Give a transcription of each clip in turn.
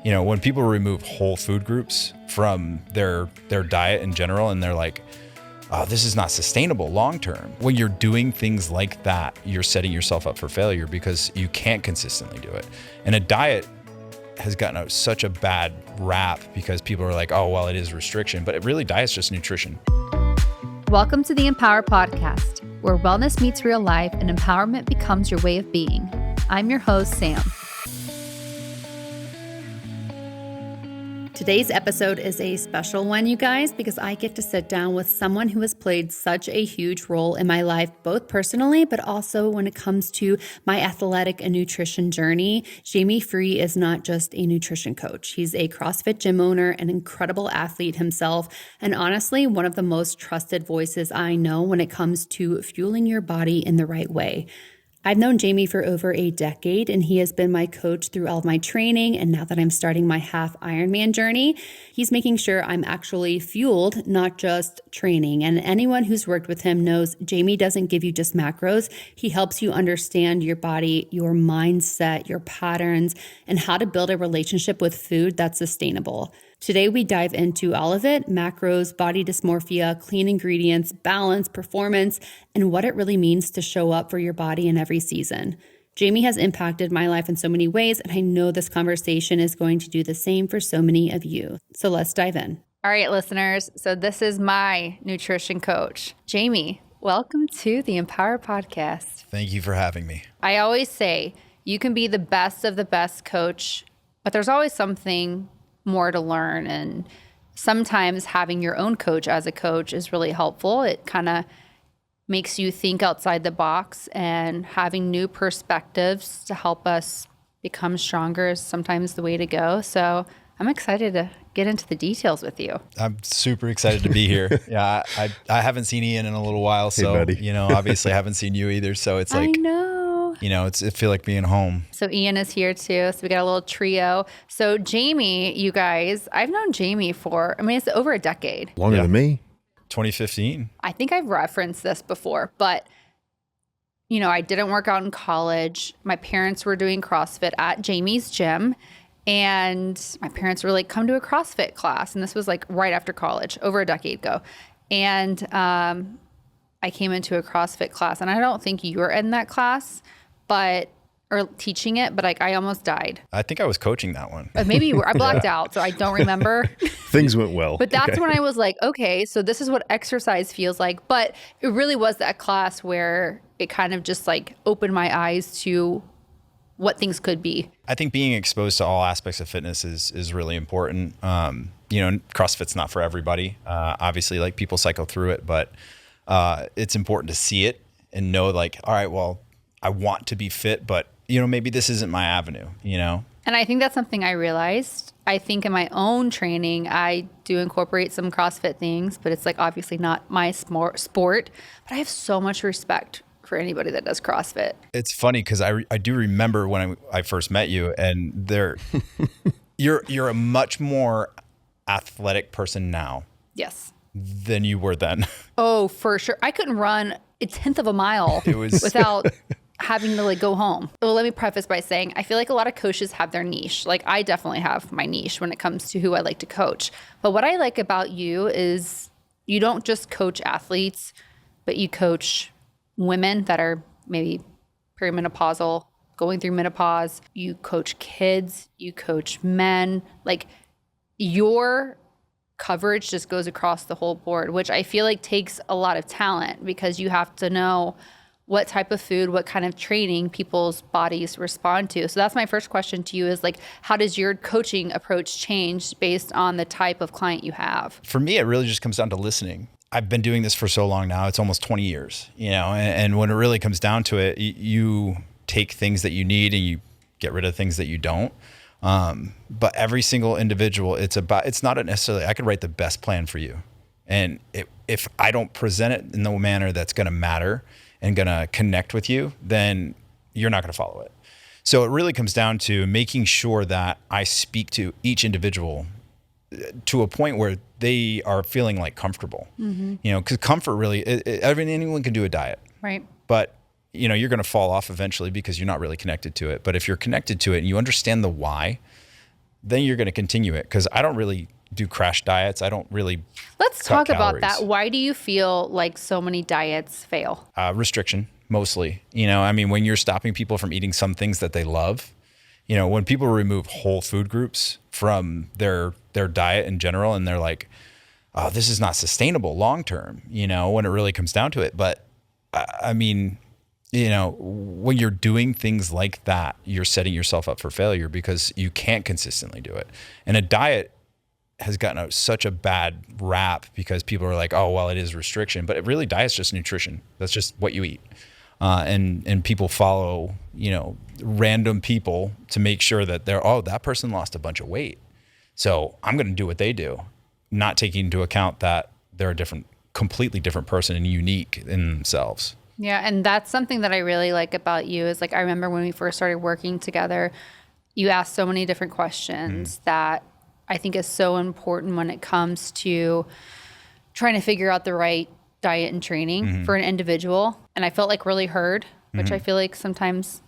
when people remove whole food groups from their diet in general, and they're like, oh, this is not sustainable long term. When you're doing things like that, you're setting yourself up for failure because you can't consistently do it. And a diet has gotten such a bad rap because people are like, oh, well, it is restriction, but diet's just nutrition. Welcome to the Empower Podcast, where wellness meets real life and empowerment becomes your way of being. I'm your host, Sam. Today's episode is a special one, you guys, because I get to sit down with someone who has played such a huge role in my life, both personally, but also when it comes to my athletic and nutrition journey. Jamie Free is not just a nutrition coach. He's a CrossFit gym owner, an incredible athlete himself, and honestly, one of the most trusted voices I know when it comes to fueling your body in the right way. I've known Jamie for over a decade, and he has been my coach through all of my training. And now that I'm starting my half Ironman journey, he's making sure I'm actually fueled, not just training. And anyone who's worked with him knows Jamie doesn't give you just macros. He helps you understand your body, your mindset, your patterns, and how to build a relationship with food that's sustainable. Today, we dive into all of it: macros, body dysmorphia, clean ingredients, balance, performance, and what it really means to show up for your body in every season. Jamie has impacted my life in so many ways, and I know this conversation is going to do the same for so many of you. So let's dive in. All right, listeners. So this is my nutrition coach, Jamie. Welcome to the Empower Podcast. Thank you for having me. I always say you can be the best of the best coach, but there's always something more to learn. And sometimes having your own coach as a coach is really helpful. It kind of makes you think outside the box, and having new perspectives to help us become stronger is sometimes the way to go. So I'm excited to get into the details with you. I'm super excited to be here. Yeah, I haven't seen Ian in a little while, so, hey, buddy. Obviously I haven't seen you either. So it's like, I know. It feel like being home. So Ian is here too. So we got a little trio. So Jamie, you guys, I've known Jamie for, it's over a decade. Longer than me. 2015. I think I've referenced this before, but I didn't work out in college. My parents were doing CrossFit at Jamie's gym, and my parents were like, come to a CrossFit class. And this was like right after college, over a decade ago. And I came into a CrossFit class, and I don't think you were in that class, or teaching it, but I almost died. I think I was coaching that one. Maybe you were. I blacked out, so I don't remember. Things went well. But that's when I was like, okay, so this is what exercise feels like. But it really was that class where it kind of just like opened my eyes to what things could be. I think being exposed to all aspects of fitness is really important. CrossFit's not for everybody. Obviously, like, people cycle through it, but it's important to see it and know, like, all right, well, I want to be fit, but maybe this isn't my avenue, And I think that's something I realized. I think in my own training, I do incorporate some CrossFit things, but it's like obviously not my sport. But I have so much respect for anybody that does CrossFit. It's funny because I do remember when I first met you, and you're a much more athletic person now. Yes. Than you were then. Oh, for sure. I couldn't run a 1/10 of a mile without having to go home. Well, let me preface by saying I feel like a lot of coaches have their niche. Like, I definitely have my niche when it comes to who I like to coach. But what I like about you is you don't just coach athletes, but you coach women that are maybe perimenopausal, going through menopause. You coach kids, you coach men. Like, your coverage just goes across the whole board, which I feel like takes a lot of talent, because you have to know what type of food, what kind of training people's bodies respond to. So that's my first question to you is, like, how does your coaching approach change based on the type of client you have? For me, it really just comes down to listening. I've been doing this for so long now. It's almost 20 years, and when it really comes down to it, you take things that you need and you get rid of things that you don't. But every single individual, it's not necessarily, I could write the best plan for you. And if I don't present it in the manner that's going to matter and going to connect with you, then you're not going to follow it. So it really comes down to making sure that I speak to each individual to a point where they are feeling like comfortable, because comfort really, anyone can do a diet, right? But you're going to fall off eventually because you're not really connected to it. But if you're connected to it and you understand the why, then you're going to continue it. Cause I don't really do crash diets. I don't really Let's talk about calories. that. Why do you feel like so many diets fail? Restriction, mostly. I mean, when you're stopping people from eating some things that they love, when people remove whole food groups from their diet in general, and they're like, oh, this is not sustainable long-term, when it really comes down to it. But I mean, when you're doing things like that, you're setting yourself up for failure because you can't consistently do it. And a diet has gotten such a bad rap because people are like, oh, well, it is restriction, but it really, diet's just nutrition. That's just what you eat. And people follow, random people to make sure that that person lost a bunch of weight, so I'm going to do what they do, not taking into account that they're a completely different person and unique in themselves. Yeah. And that's something that I really like about you is like, I remember when we first started working together, you asked so many different questions that I think is so important when it comes to trying to figure out the right diet and training for an individual. And I felt like really heard, which I feel like sometimes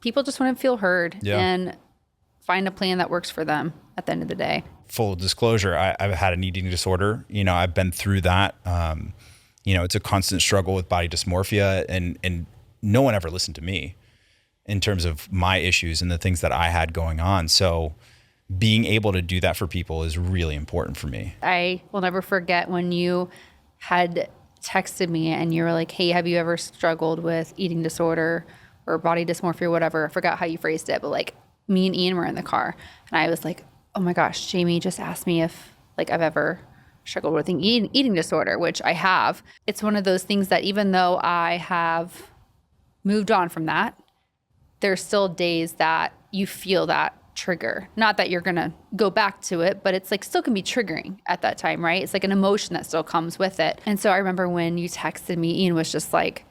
people just want to feel heard and find a plan that works for them at the end of the day. Full disclosure, I've had an eating disorder. I've been through that. It's a constant struggle with body dysmorphia, and no one ever listened to me in terms of my issues and the things that I had going on. So being able to do that for people is really important for me. I will never forget when you had texted me and you were like, hey, have you ever struggled with eating disorder or body dysmorphia or whatever? I forgot how you phrased it, but like me and Ian were in the car and I was like, oh my gosh, Jamie just asked me if like I've ever struggled with an eating disorder, which I have. It's one of those things that even though I have moved on from that, there's still days that you feel that trigger. Not that you're going to go back to it, but it's like still can be triggering at that time, right? It's like an emotion that still comes with it. And so I remember when you texted me, Ian was just like,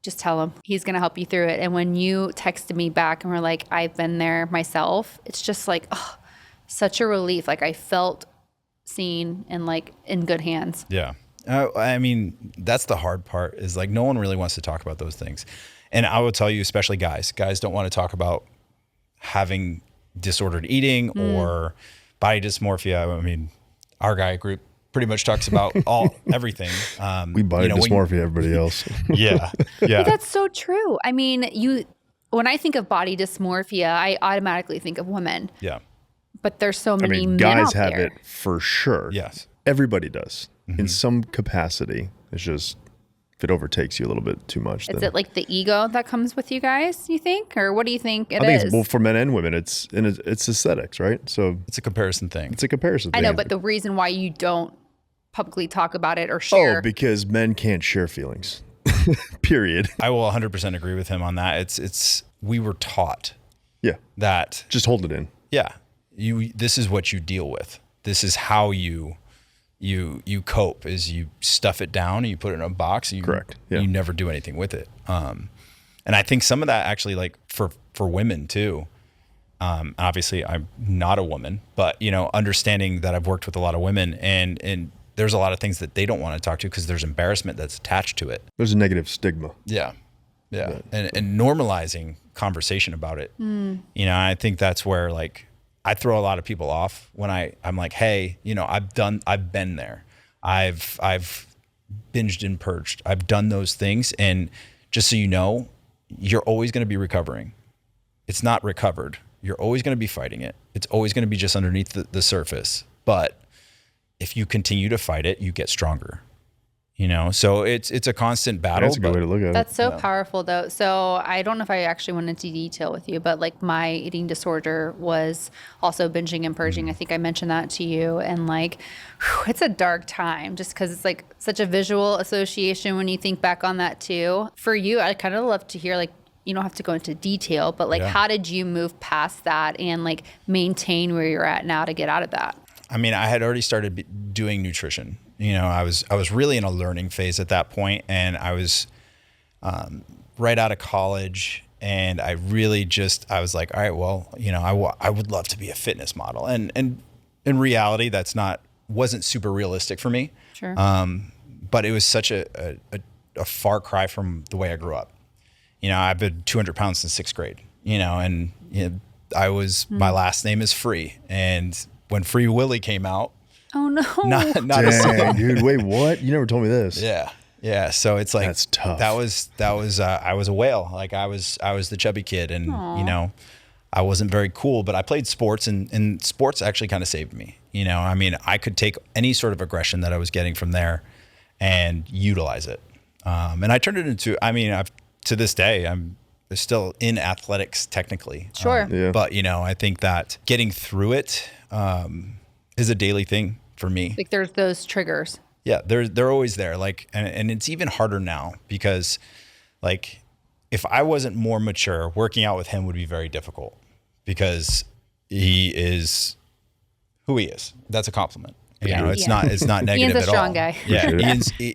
just tell him he's going to help you through it. And when you texted me back and were like, I've been there myself, it's just like, oh, such a relief. Like I felt seen and like in good hands. Yeah. I mean, that's the hard part is like, no one really wants to talk about those things. And I will tell you, especially guys don't want to talk about having disordered eating or body dysmorphia. I mean, our guy group pretty much talks about everything. We body dysmorphia, everybody else. Yeah. But that's so true. I mean, when I think of body dysmorphia, I automatically think of women. Yeah. But there's so many men guys out have there. it for sure. Yes. Everybody does in some capacity. It's just if it overtakes you a little bit too much. Is it like the ego that comes with you guys, you think? Or what do you think it is? I think it's both for men and women. It's aesthetics, right? So it's a comparison thing. It's a comparison thing. I know, but the reason why you don't publicly talk about it or share. Oh, because men can't share feelings. Period. I will 100% agree with him on that. We were taught that just hold it in. Yeah. This is what you deal with. This is how you cope, is you stuff it down and you put it in a box and you never do anything with it. And I think some of that actually, like for women too, obviously I'm not a woman, but understanding that I've worked with a lot of women and there's a lot of things that they don't want to talk to because there's embarrassment that's attached to it. There's a negative stigma. Yeah. And normalizing conversation about it. I think that's where like I throw a lot of people off when I'm like, hey, I've been there. I've binged and purged. I've done those things. And just so you know, you're always going to be recovering. It's not recovered. You're always going to be fighting it. It's always going to be just underneath the surface. But if you continue to fight it, you get stronger. So it's a constant battle. That's a good way to look at it. That's so powerful though. So I don't know if I actually went into detail with you, but like my eating disorder was also binging and purging. I think I mentioned that to you. And like, it's a dark time just because it's like such a visual association when you think back on that too. For you, I'd kind of love to hear like, you don't have to go into detail, but like how did you move past that and like maintain where you're at now to get out of that? I mean, I had already started doing nutrition. I was really in a learning phase at that point, and I was right out of college, and I was like, all right, well, I would love to be a fitness model, and in reality, wasn't super realistic for me. Sure. But it was such a far cry from the way I grew up. I've been 200 pounds since 6th grade. And my last name is Free. And when Free Willy came out, Oh no. not a Dang, single, dude, wait, what? You never told me this. yeah. Yeah. So it's like, That's tough. I was a whale. Like I was the chubby kid, and you know, I wasn't very cool, but I played sports, and sports actually kind of saved me. You know, I mean, I could take any sort of aggression that I was getting from there and utilize it. And I turned it into, I mean, to this day, I'm still in athletics technically. Sure. Yeah. But, you know, I think that getting through it is a daily thing for me. Like there's those triggers. Yeah, they're always there. Like, and it's even harder now because, like, if I wasn't more mature, working out with him would be very difficult because he is who he is. That's a compliment. You know, it's not negative Ian's a at all. strong guy. Yeah,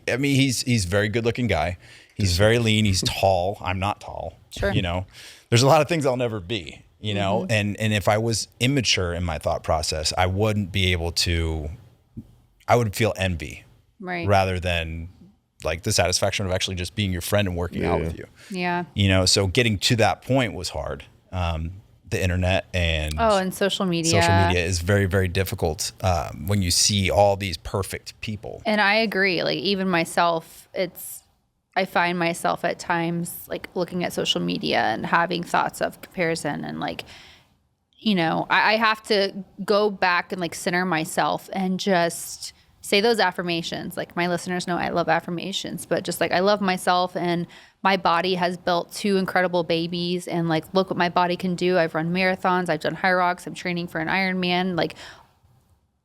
I mean, he's a very good looking guy. He's very lean. He's tall. I'm not tall. Sure. You know, there's a lot of things I'll never be. You know, and if I was immature in my thought process, I wouldn't be able to. I would feel envy. Right. Rather than like the satisfaction of actually just being your friend and working out with you. Yeah. You know, so getting to that point was hard. The internet and social media. Social media is very, very difficult when you see all these perfect people. And I agree. Like even myself, I find myself at times like looking at social media and having thoughts of comparison and like, you know, I have to go back and like center myself and just say those affirmations. Like my listeners know I love affirmations, but just like I love myself and my body has built 2 incredible babies and like, look what my body can do. I've run marathons. I've done high rocks. I'm training for an Ironman. Like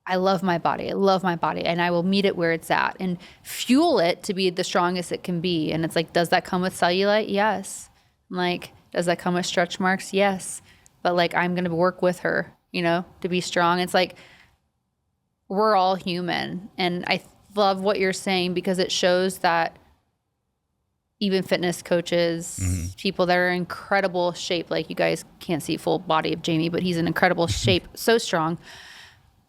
I love my body. I love my body and I will meet it where it's at and fuel it to be the strongest it can be. And it's like, does that come with cellulite? Yes. Like, does that come with stretch marks? Yes. But like, I'm going to work with her, you know, to be strong. It's like, we're all human. And I love what you're saying because it shows that even fitness coaches, people that are in incredible shape, like you guys can't see full body of Jamie, but he's in incredible shape, so strong.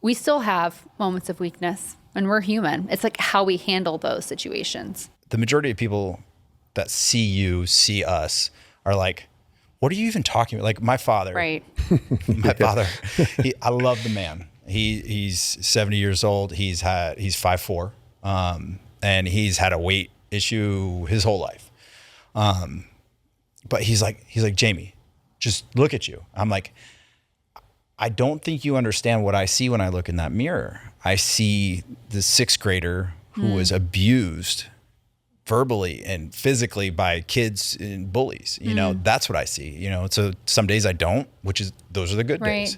We still have moments of weakness and we're human. It's like how we handle those situations. The majority of people that see us are like, what are you even talking about? Like my father, Right. my father, I love the man. He's 70 years old. He's 5'4", and he's had a weight issue his whole life. But he's like, Jamie, just look at you. I'm like, I don't think you understand what I see when I look in that mirror. I see the 6th grader who was abused verbally and physically by kids and bullies. You know, that's what I see, you know. So some days I don't, those are the good days.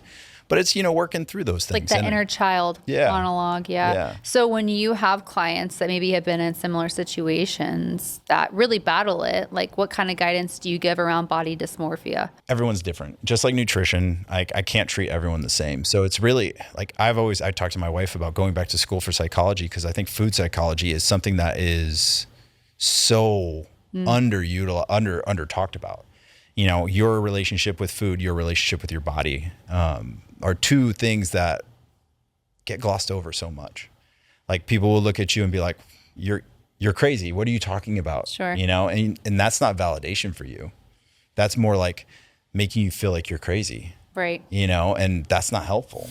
But it's, you know, working through those things. Like the inner child monologue. Yeah. So when you have clients that maybe have been in similar situations that really battle it, like what kind of guidance do you give around body dysmorphia? Everyone's different. Just like nutrition, I can't treat everyone the same. So it's really like I talked to my wife about going back to school for psychology because I think food psychology is something that is so under talked about. You know, your relationship with food, your relationship with your body, are 2 things that get glossed over so much. Like people will look at you and be like, you're crazy. What are you talking about? Sure. You know, and that's not validation for you. That's more like making you feel like you're crazy. Right. You know, and that's not helpful.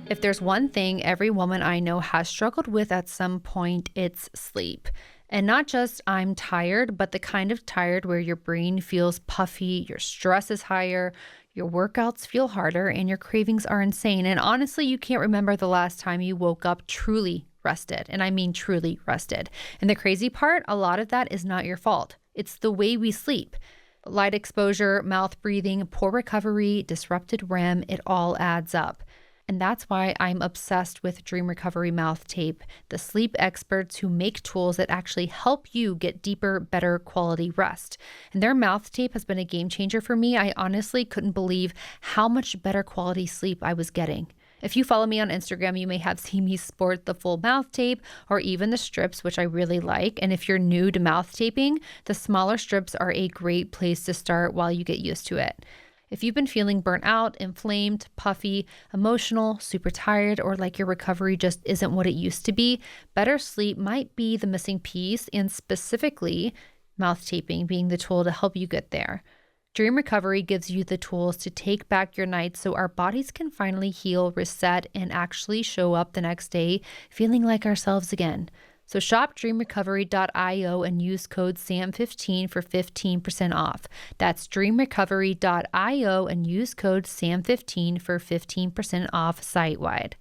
If there's one thing every woman I know has struggled with at some point, it's sleep. And not just I'm tired, but the kind of tired where your brain feels puffy, your stress is higher, your workouts feel harder, and your cravings are insane. And honestly, you can't remember the last time you woke up truly rested. And I mean truly rested. And the crazy part, a lot of that is not your fault. It's the way we sleep. Light exposure, mouth breathing, poor recovery, disrupted REM, it all adds up. And that's why I'm obsessed with Dream Recovery Mouth Tape, the sleep experts who make tools that actually help you get deeper, better quality rest. And their mouth tape has been a game changer for me. I honestly couldn't believe how much better quality sleep I was getting. If you follow me on Instagram, you may have seen me sport the full mouth tape or even the strips, which I really like. And if you're new to mouth taping, the smaller strips are a great place to start while you get used to it. If you've been feeling burnt out, inflamed, puffy, emotional, super tired, or like your recovery just isn't what it used to be, better sleep might be the missing piece, and specifically, mouth taping being the tool to help you get there. Dream recovery gives you the tools to take back your nights so our bodies can finally heal, reset, and actually show up the next day feeling like ourselves again. So shop dreamrecovery.io and use code SAM15 for 15% off. That's dreamrecovery.io and use code SAM15 for 15% off site-wide.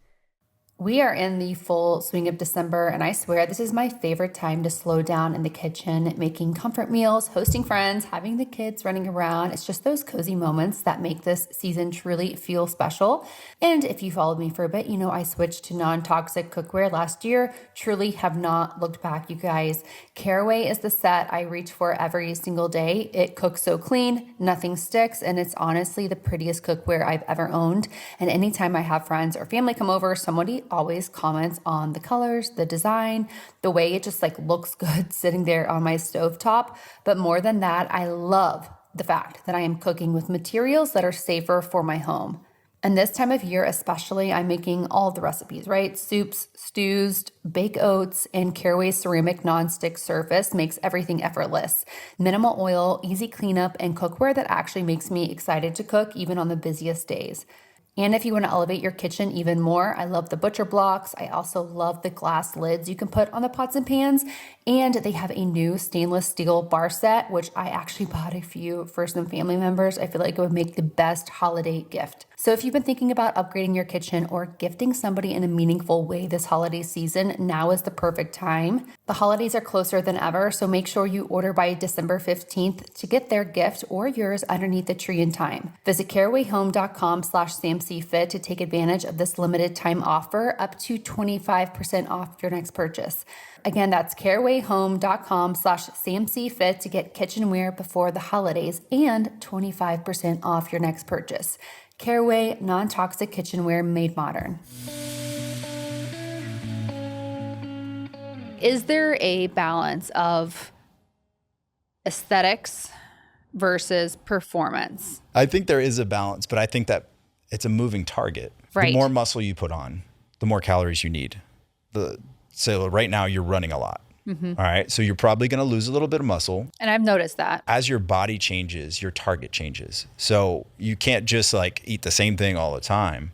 We are in the full swing of December, and I swear this is my favorite time to slow down in the kitchen, making comfort meals, hosting friends, having the kids running around. It's just those cozy moments that make this season truly feel special. And if you followed me for a bit, you know I switched to non-toxic cookware last year. Truly have not looked back, you guys. Caraway is the set I reach for every single day. It cooks so clean, nothing sticks, and it's honestly the prettiest cookware I've ever owned. And anytime I have friends or family come over, somebody always comments on the colors, the design, the way it just like looks good sitting there on my stovetop. But more than that, I love the fact that I am cooking with materials that are safer for my home. And this time of year especially, I'm making all the recipes, right? Soups, stews, baked oats, and Caraway ceramic nonstick surface makes everything effortless. Minimal oil, easy cleanup, and cookware that actually makes me excited to cook even on the busiest days. And if you want to elevate your kitchen even more, I love the butcher blocks. I also love the glass lids you can put on the pots and pans. And they have a new stainless steel bar set, which I actually bought a few for some family members. I feel like it would make the best holiday gift. So if you've been thinking about upgrading your kitchen or gifting somebody in a meaningful way this holiday season, now is the perfect time. The holidays are closer than ever, so make sure you order by December 15th to get their gift or yours underneath the tree in time. Visit carawayhome.com/SamCFit to take advantage of this limited time offer, up to 25% off your next purchase. Again, that's carawayhome.com/SamCFit to get kitchenware before the holidays and 25% off your next purchase. Caraway, non-toxic kitchenware made modern. Is there a balance of aesthetics versus performance? I think there is a balance, but I think that it's a moving target. Right. The more muscle you put on, the more calories you need. So right now you're running a lot. All right. So you're probably going to lose a little bit of muscle. And I've noticed that. As your body changes, your target changes. So you can't just like eat the same thing all the time.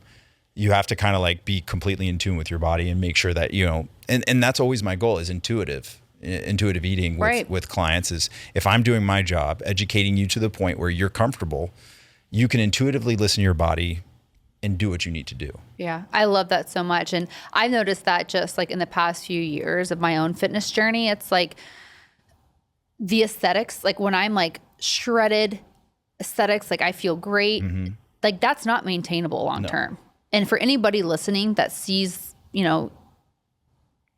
You have to kind of like be completely in tune with your body and make sure that, you know, and that's always my goal is intuitive eating with clients is if I'm doing my job, educating you to the point where you're comfortable, you can intuitively listen to your body and do what you need to do. Yeah, I love that so much. And I've noticed that just like in the past few years of my own fitness journey, it's like the aesthetics, like when I'm like shredded aesthetics, like I feel great, like that's not maintainable long term. And for anybody listening that sees, you know,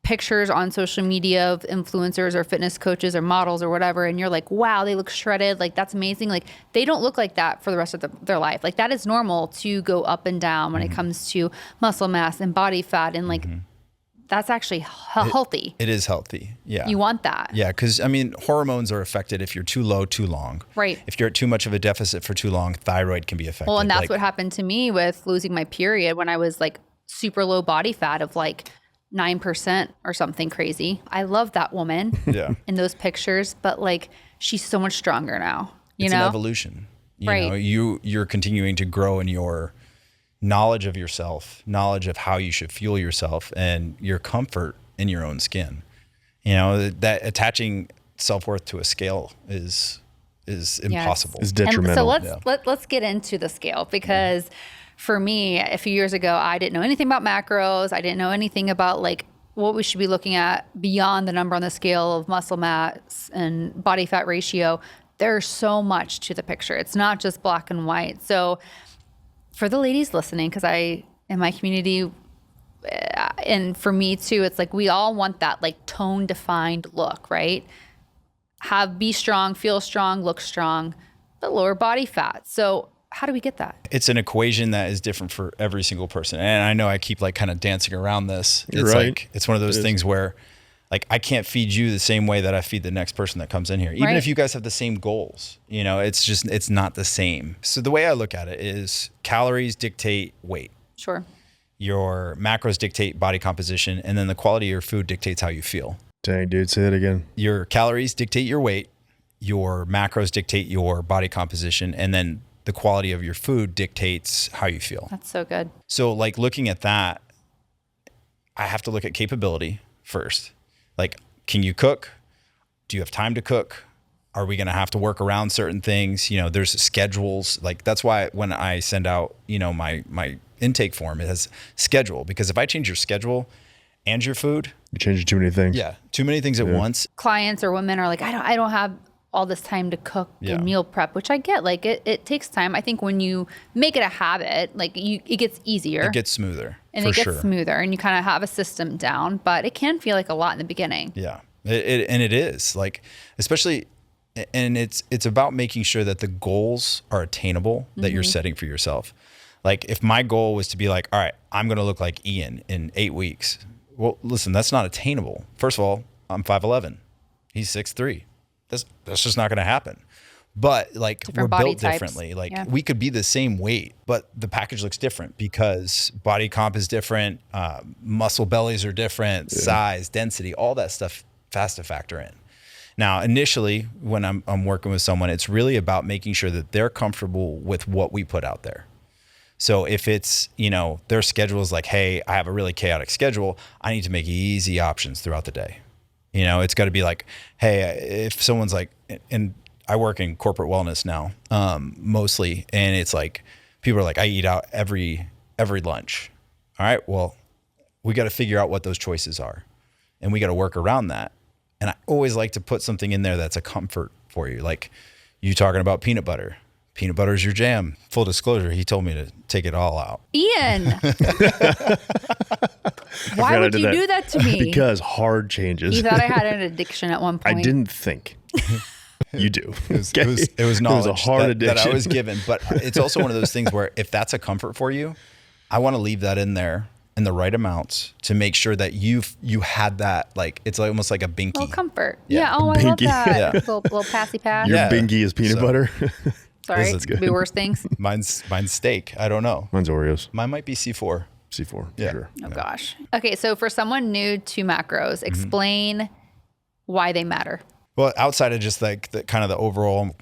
pictures on social media of influencers or fitness coaches or models or whatever, and you're like, wow, they look shredded, like that's amazing. Like they don't look like that for the rest of their life. Like that is normal to go up and down when it comes to muscle mass and body fat, and like that's actually healthy. It is healthy. Yeah. You want that. Yeah, because I mean, hormones are affected if you're too low too long. Right. If you're at too much of a deficit for too long, thyroid can be affected. Well, and that's what happened to me with losing my period when I was like super low body fat of like 9% or something crazy. I love that woman in those pictures, but like she's so much stronger now. It's an evolution. You know, you're continuing to grow in your knowledge of yourself, knowledge of how you should fuel yourself, and your comfort in your own skin. You know, that attaching self-worth to a scale is impossible. It's detrimental. And so let's get into the scale, because for me, a few years ago, I didn't know anything about macros. I didn't know anything about like what we should be looking at beyond the number on the scale of muscle mass and body fat ratio. There's so much to the picture. It's not just black and white. So for the ladies listening, because in my community, and for me too, it's like we all want that like tone defined look, right? Be strong, feel strong, look strong, but lower body fat. So how do we get that? It's an equation that is different for every single person. And I know I keep like kind of dancing around this. You're it's right. like, it's one of those things where like, I can't feed you the same way that I feed the next person that comes in here. Even if you guys have the same goals, you know, it's not the same. So the way I look at it is calories dictate weight. Sure. Your macros dictate body composition, and then the quality of your food dictates how you feel. Dang, dude, say that again. Your calories dictate your weight. your macros dictate your body composition, and then the quality of your food dictates how you feel. That's so good. So like looking at that, I have to look at capability first. Like, can you cook? Do you have time to cook? Are we going to have to work around certain things? You know, there's schedules. Like that's why when I send out, you know, my intake form, it has schedule, because if I change your schedule and your food, You change too many things. yeah, too many things at once. Clients or women are like, I don't have all this time to cook and meal prep, which I get. Like it takes time. I think when you make it a habit, like it gets easier. It gets smoother. And for it gets sure. smoother, and you kind of have a system down, but it can feel like a lot in the beginning. Yeah, it is like, especially, and it's about making sure that the goals are attainable that you're setting for yourself. Like if my goal was to be like, all right, I'm going to look like Ian in 8 weeks. Well, listen, that's not attainable. First of all, I'm 5'11". He's 6'3". That's just not going to happen. But like Different we're body built types. differently. Like Yeah. we could be the same weight, but the package looks different because body comp is different. Muscle bellies are different, size, density, all that stuff has to factor in. Now, initially when I'm working with someone, it's really about making sure that they're comfortable with what we put out there. So if it's, you know, their schedule is like, hey, I have a really chaotic schedule, I need to make easy options throughout the day. You know, it's got to be like, hey, if someone's like, and I work in corporate wellness now, mostly, and it's like, people are like, I eat out every lunch. All right, well, we got to figure out what those choices are, and we got to work around that. And I always like to put something in there that's a comfort for you. Like you talking about peanut butter. Peanut butter is your jam. Full disclosure, he told me to take it all out. Ian, why would you do that to me? Because hard changes. You thought I had an addiction at one point. I didn't think. You do. It was knowledge It was a hard that addiction. I was given. But it's also one of those things where if that's a comfort for you, I want to leave that in there in the right amounts to make sure that you had that, like, it's almost like a binky. little comfort. Yeah. Yeah. Oh, I love Binky. that. Yeah. Little passy pass. Your Yeah. binky is peanut So- butter. Sorry, That's could be worse things. Mine's steak. I don't know. Mine's Oreos. Mine might be C4. C4. For Yeah. sure. Oh gosh. Okay, so for someone new to macros, explain why they matter. Well, outside of just like the kind of the overall,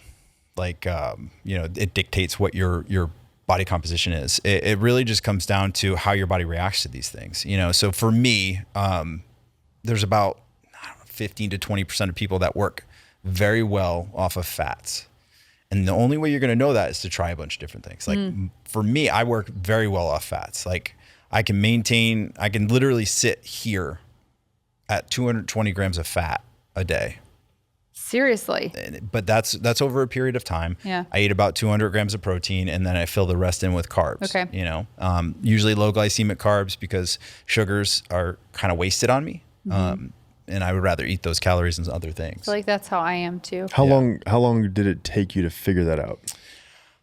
like, you know, it dictates what your body composition is. It really just comes down to how your body reacts to these things, you know? So for me, there's about 15 to 20% of people that work very well off of fats. And the only way you're going to know that is to try a bunch of different things. Like for me, I work very well off fats. Like I can literally sit here at 220 grams of fat a day. Seriously. But that's over a period of time. Yeah. I eat about 200 grams of protein and then I fill the rest in with carbs. Okay. You know, usually low glycemic carbs because sugars are kind of wasted on me. And I would rather eat those calories and other things. I feel like that's how I am too. How long did it take you to figure that out?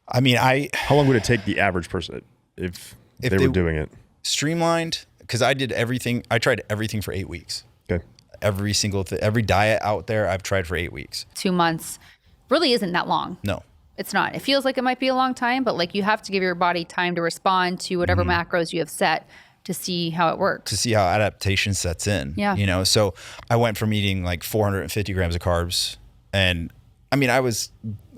I mean, How long would it take the average person if they were doing it? streamlined, because I tried everything for 8 weeks. Okay. Every diet out there I've tried for 8 weeks. 2 months really isn't that long. No. It's not. It feels like it might be a long time, but like you have to give your body time to respond to whatever macros you have set to see how it works. To see how adaptation sets in. Yeah. You know, so I went from eating like 450 grams of carbs, and I mean, I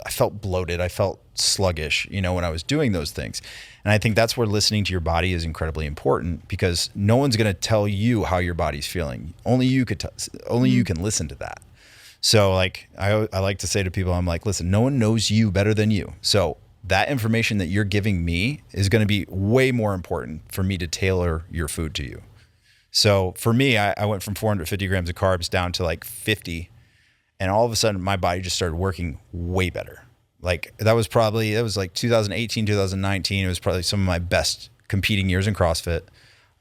felt bloated. I felt sluggish, you know, when I was doing those things. And I think that's where listening to your body is incredibly important, because no one's going to tell you how your body's feeling. Only you can listen to that. So like, I like to say to people, I'm like, listen, no one knows you better than you. So that information that you're giving me is going to be way more important for me to tailor your food to you. So for me, I went from 450 grams of carbs down to like 50. And all of a sudden my body just started working way better. Like that was like 2018, 2019. It was probably some of my best competing years in CrossFit.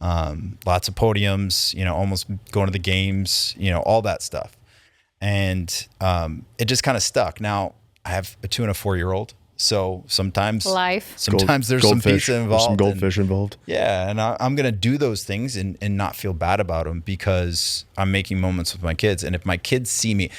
Lots of podiums, you know, almost going to the games, you know, all that stuff. And it just kind of stuck. Now I have a 2 and a 4-year-old. So sometimes there's some pizza involved. Some goldfish involved. Yeah. And I'm going to do those things and not feel bad about them, because I'm making moments with my kids. And if my kids see me,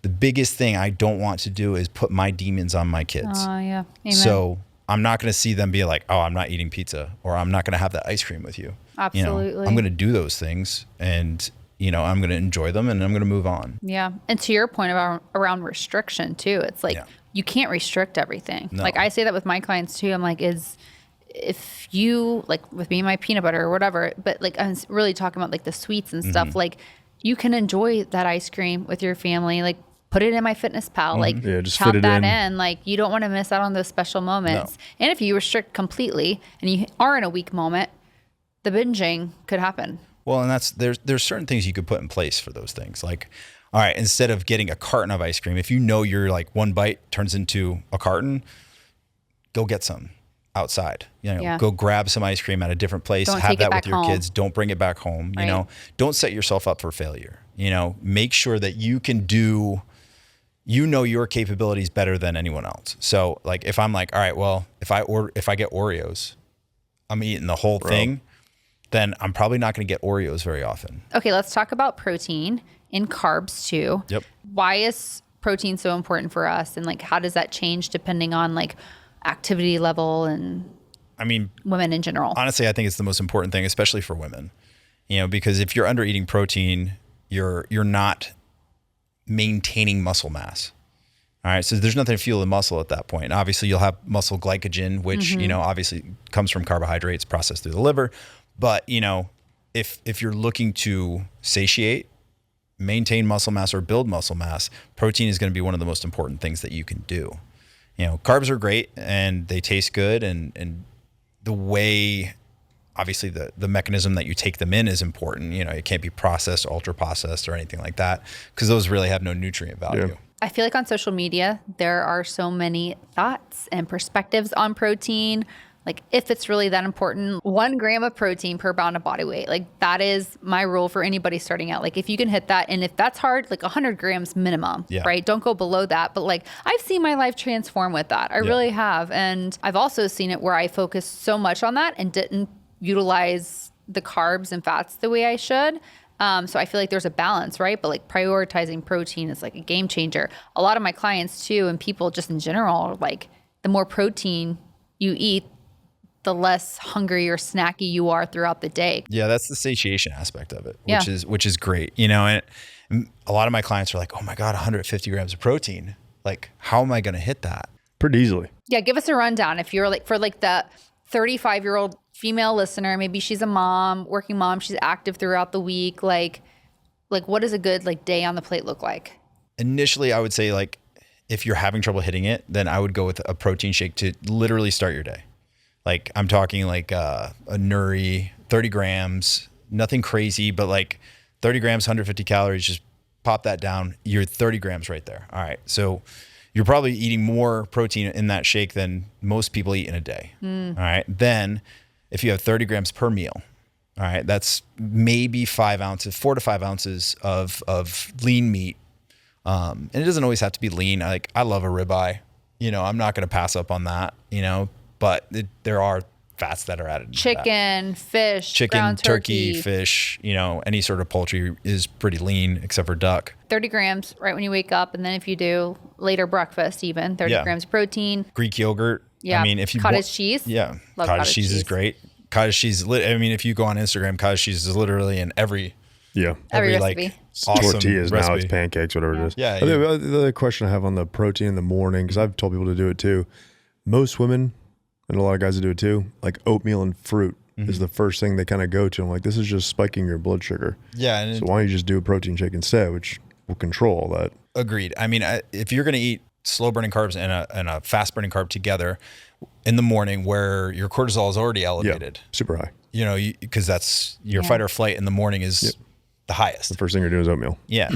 the biggest thing I don't want to do is put my demons on my kids. Oh, yeah. Amen. So I'm not going to see them be like, oh, I'm not eating pizza, or I'm not going to have that ice cream with you. Absolutely. You know, I'm going to do those things. And I'm going to enjoy them and I'm going to move on. Yeah. And to your point around restriction too, it's like, you can't restrict everything. No. Like I say that with my clients too. I'm like, if you like with me, my peanut butter or whatever, but like, I'm really talking about like the sweets and stuff. Like you can enjoy that ice cream with your family, like put it in my Fitness Pal, like just count fit it that in. Like you don't want to miss out on those special moments. No. And if you restrict completely and you are in a weak moment, the binging could happen. Well, and there's certain things you could put in place for those things. Like, all right, instead of getting a carton of ice cream, if you know you're like one bite turns into a carton, go get some outside. Go grab some ice cream at a different place. Don't have take it that back with your home. kids. Don't bring it back home. Right. Don't set yourself up for failure. Make sure that you can do. Your capabilities better than anyone else. So like if I'm like, all right, well, if I get Oreos, I'm eating the whole thing, then I'm probably not going to get Oreos very often. Okay, let's talk about protein and carbs too. Yep. Why is protein so important for us? And like, how does that change depending on like activity level and women in general? Honestly, I think it's the most important thing, especially for women, because if you're under eating protein, you're not maintaining muscle mass. All right. So there's nothing to fuel the muscle at that point. And obviously you'll have muscle glycogen, which, obviously comes from carbohydrates processed through the liver. But, if you're looking to satiate, maintain muscle mass or build muscle mass, protein is going to be one of the most important things that you can do. Carbs are great and they taste good. And the way, obviously the mechanism that you take them in is important. It can't be processed, ultra processed or anything like that because those really have no nutrient value. Yeah. I feel like on social media, there are so many thoughts and perspectives on protein. Like if it's really that important, 1 gram of protein per pound of body weight, like that is my rule for anybody starting out. Like if you can hit that, and if that's hard, like 100 grams minimum, right? Don't go below that. But like I've seen my life transform with that. I really have. And I've also seen it where I focused so much on that and didn't utilize the carbs and fats the way I should. So I feel like there's a balance, right? But like prioritizing protein is like a game changer. A lot of my clients too, and people just in general, are like the more protein you eat, the less hungry or snacky you are throughout the day. Yeah, that's the satiation aspect of it, which is great. And a lot of my clients are like, oh my God, 150 grams of protein. Like, how am I going to hit that? Pretty easily. Yeah, give us a rundown. If you're like, for like the 35-year-old female listener, maybe she's a mom, working mom, she's active throughout the week. Like what does a good like day on the plate look like? Initially, I would say like, if you're having trouble hitting it, then I would go with a protein shake to literally start your day. Like I'm talking like a nourish, 30 grams, nothing crazy, but like 30 grams, 150 calories, just pop that down. You're 30 grams right there. All right. So you're probably eating more protein in that shake than most people eat in a day. All right. Then if you have 30 grams per meal, all right, that's maybe 4 to 5 ounces of lean meat. And it doesn't always have to be lean. I love a ribeye, I'm not going to pass up on that, but there are fats that are added. Chicken, fish, chicken, ground turkey, fish, any sort of poultry is pretty lean except for duck. 30 grams right when you wake up. And then if you do later breakfast, even 30 grams of protein. Greek yogurt. Yeah. If you cottage cheese. Yeah. Love cottage cheese is great. Cottage cheese. If you go on Instagram, cottage cheese is literally in every recipe. Like awesome tortillas recipe. now, it's pancakes, whatever it is. Yeah. I think the other question I have on the protein in the morning, because I've told people to do it too. Most women, and a lot of guys that do it too, like oatmeal and fruit is the first thing they kind of go to. I'm like, this is just spiking your blood sugar. Yeah. And so why don't you just do a protein shake instead, which will control all that. Agreed. If you're going to eat slow burning carbs and a fast burning carb together in the morning where your cortisol is already elevated, super high. Because that's your fight or flight in the morning is the highest. The first thing you're doing is oatmeal. Yeah.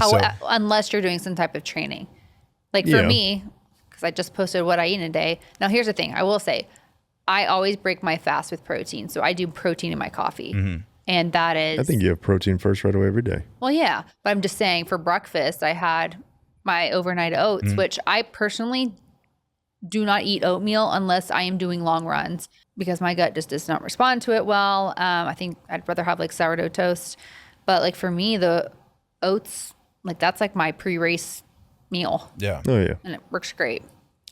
Unless you're doing some type of training. Like for me, because I just posted what I eat in a day. Now here's the thing. I will say, I always break my fast with protein. So I do protein in my coffee. And that is... I think you have protein first right away every day. Well, yeah. But I'm just saying for breakfast, I had my overnight oats, which I personally do not eat oatmeal unless I am doing long runs because my gut just does not respond to it well. I think I'd rather have like sourdough toast. But like for me, the oats, like that's like my pre-race meal. Yeah. Oh, yeah. And it works great.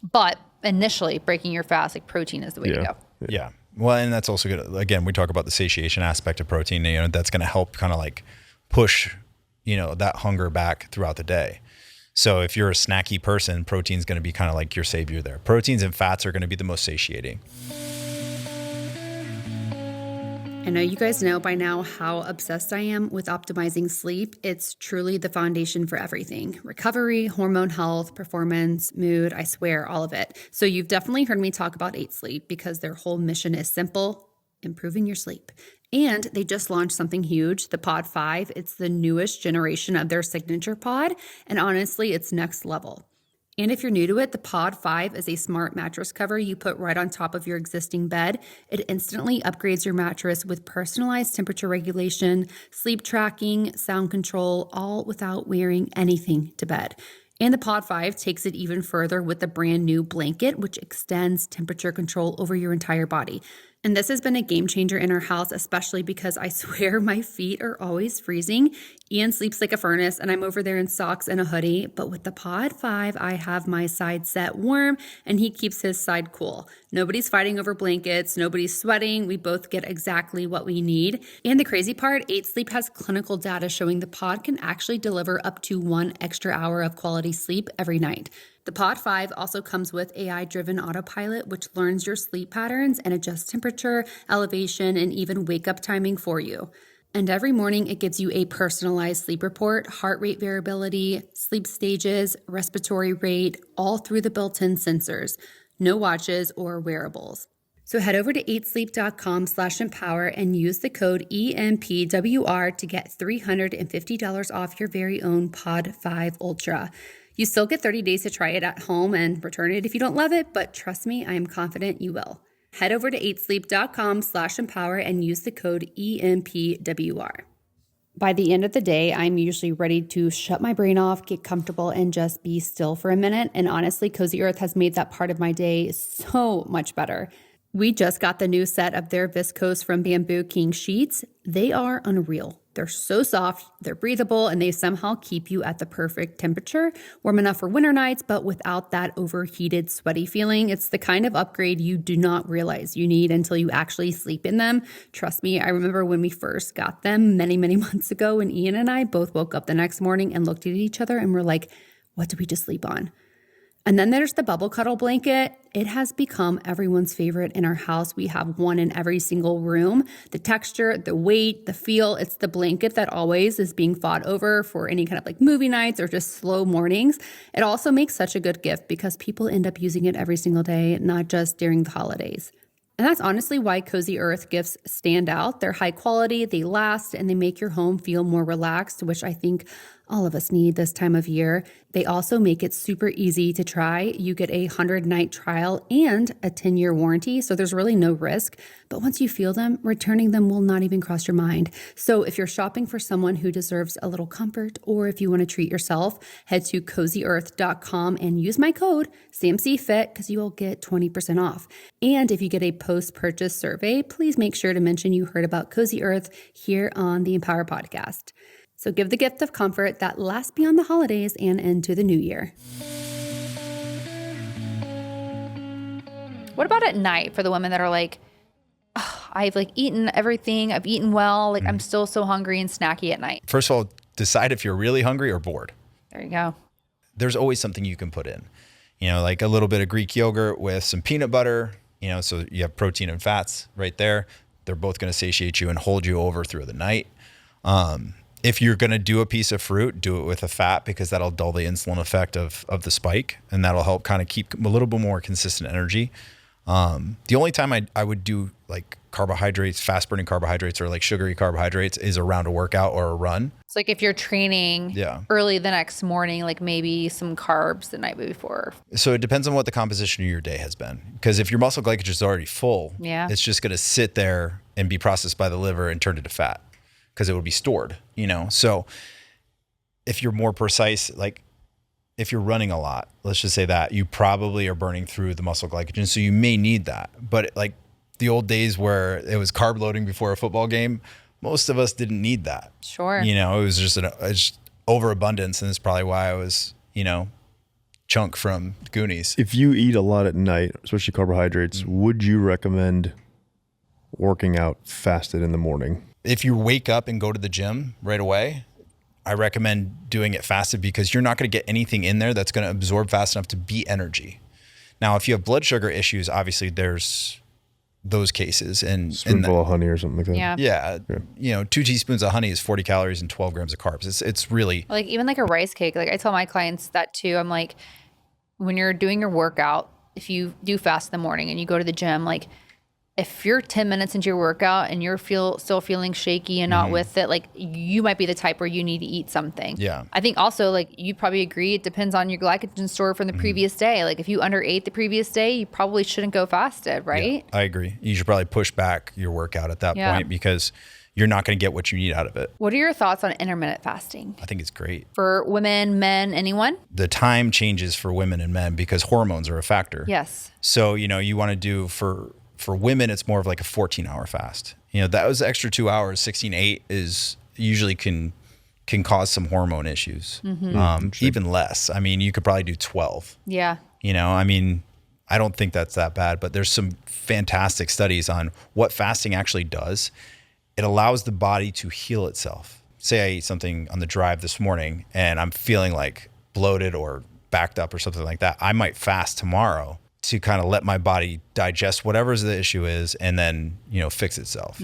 But initially, breaking your fast, like protein is the way to go. Yeah. Well, and that's also good. Again, we talk about the satiation aspect of protein. That's going to help kind of like push that hunger back throughout the day. So if you're a snacky person, protein's going to be kind of like your savior there. Proteins and fats are going to be the most satiating. I know you guys know by now how obsessed I am with optimizing sleep. It's truly the foundation for everything. Recovery, hormone health, performance, mood, I swear, all of it. So you've definitely heard me talk about 8 Sleep because their whole mission is simple: improving your sleep. And they just launched something huge, the Pod 5. It's the newest generation of their signature pod, and honestly, it's next level. And if you're new to it, the Pod 5 is a smart mattress cover you put right on top of your existing bed. It instantly upgrades your mattress with personalized temperature regulation, sleep tracking, sound control, all without wearing anything to bed. And the Pod 5 takes it even further with the brand new blanket, which extends temperature control over your entire body. And this has been a game changer in our house, especially because I swear my feet are always freezing. Ian sleeps like a furnace and I'm over there in socks and a hoodie. But with the Pod 5, I have my side set warm and he keeps his side cool. Nobody's fighting over blankets. Nobody's sweating. We both get exactly what we need. And the crazy part, 8 Sleep has clinical data showing the pod can actually deliver up to 1 extra hour of quality sleep every night. The Pod 5 also comes with AI-driven autopilot, which learns your sleep patterns and adjusts temperature, elevation, and even wake-up timing for you. And every morning, it gives you a personalized sleep report, heart rate variability, sleep stages, respiratory rate, all through the built-in sensors. No watches or wearables. So head over to 8sleep.com/empower and use the code EMPWR to get $350 off your very own Pod 5 Ultra. You still get 30 days to try it at home and return it if you don't love it, but trust me, I am confident you will. Head over to 8sleep.com/empower and use the code EMPWR. By the end of the day, I'm usually ready to shut my brain off, get comfortable, and just be still for a minute. And honestly, Cozy Earth has made that part of my day so much better. We just got the new set of their Viscose from Bamboo King sheets. They are unreal. They're so soft, they're breathable, and they somehow keep you at the perfect temperature, warm enough for winter nights, but without that overheated, sweaty feeling. It's the kind of upgrade you do not realize you need until you actually sleep in them. Trust me, I remember when we first got them many, many months ago, and Ian and I both woke up the next morning and looked at each other and were like, what did we just sleep on? And then there's the bubble cuddle blanket. It has become everyone's favorite in our house. We have one in every single room. The texture, the weight, the feel, it's the blanket that always is being fought over for any kind of like movie nights or just slow mornings. It also makes such a good gift because people end up using it every single day, not just during the holidays. And that's honestly why Cozy Earth gifts stand out. They're high quality, they last, and they make your home feel more relaxed, which I think all of us need this time of year. They also make it super easy to try. You get a 100-night trial and a 10-year warranty, so there's really no risk. But once you feel them, returning them will not even cross your mind. So if you're shopping for someone who deserves a little comfort, or if you want to treat yourself, head to CozyEarth.com and use my code SAMCFIT because you will get 20% off. And if you get a post-purchase survey, please make sure to mention you heard about Cozy Earth here on the Empower Podcast. So give the gift of comfort that lasts beyond the holidays and into the new year. What about at night for the women that are like, oh, I've like eaten everything, I've eaten well, like I'm still so hungry and snacky at night? First of all, decide if you're really hungry or bored. There you go. There's always something you can put in, like a little bit of Greek yogurt with some peanut butter, so you have protein and fats right there. They're both going to satiate you and hold you over through the night. If you're going to do a piece of fruit, do it with a fat because that'll dull the insulin effect of the spike, and that'll help kind of keep a little bit more consistent energy. The only time I would do like carbohydrates, fast burning carbohydrates or like sugary carbohydrates is around a workout or a run. It's like if you're training early the next morning, like maybe some carbs the night before. So it depends on what the composition of your day has been. Because if your muscle glycogen is already full, it's just going to sit there and be processed by the liver and turned into fat because it would be stored, So if you're more precise, like if you're running a lot, let's just say that, you probably are burning through the muscle glycogen. So you may need that. But like the old days where it was carb loading before a football game, most of us didn't need that. Sure. It was just it's overabundance. And that's probably why I was, Chunk from Goonies. If you eat a lot at night, especially carbohydrates, would you recommend working out fasted in the morning? If you wake up and go to the gym right away, I recommend doing it fasted because you're not going to get anything in there that's going to absorb fast enough to be energy. Now, if you have blood sugar issues, obviously there's those cases. And Spoonful of honey or something like that. Yeah. 2 teaspoons of honey is 40 calories and 12 grams of carbs. It's really like even like a rice cake. Like I tell my clients that too. I'm like, when you're doing your workout, if you do fast in the morning and you go to the gym, like if you're 10 minutes into your workout and you're still feeling shaky and not with it, like you might be the type where you need to eat something. Yeah. I think also like you probably agree, it depends on your glycogen store from the previous day. Like if you underate the previous day, you probably shouldn't go fasted, right? Yeah, I agree. You should probably push back your workout at that point because you're not going to get what you need out of it. What are your thoughts on intermittent fasting? I think it's great. For women, men, anyone? The time changes for women and men because hormones are a factor. Yes. So, you want to do for women, it's more of like a 14-hour fast. That was extra 2 hours. 16-8 is usually can cause some hormone issues. Even less. I mean, you could probably do 12. Yeah. I don't think that's that bad, but there's some fantastic studies on what fasting actually does. It allows the body to heal itself. Say I eat something on the drive this morning and I'm feeling like bloated or backed up or something like that. I might fast tomorrow to kind of let my body digest whatever the issue is and then, fix itself.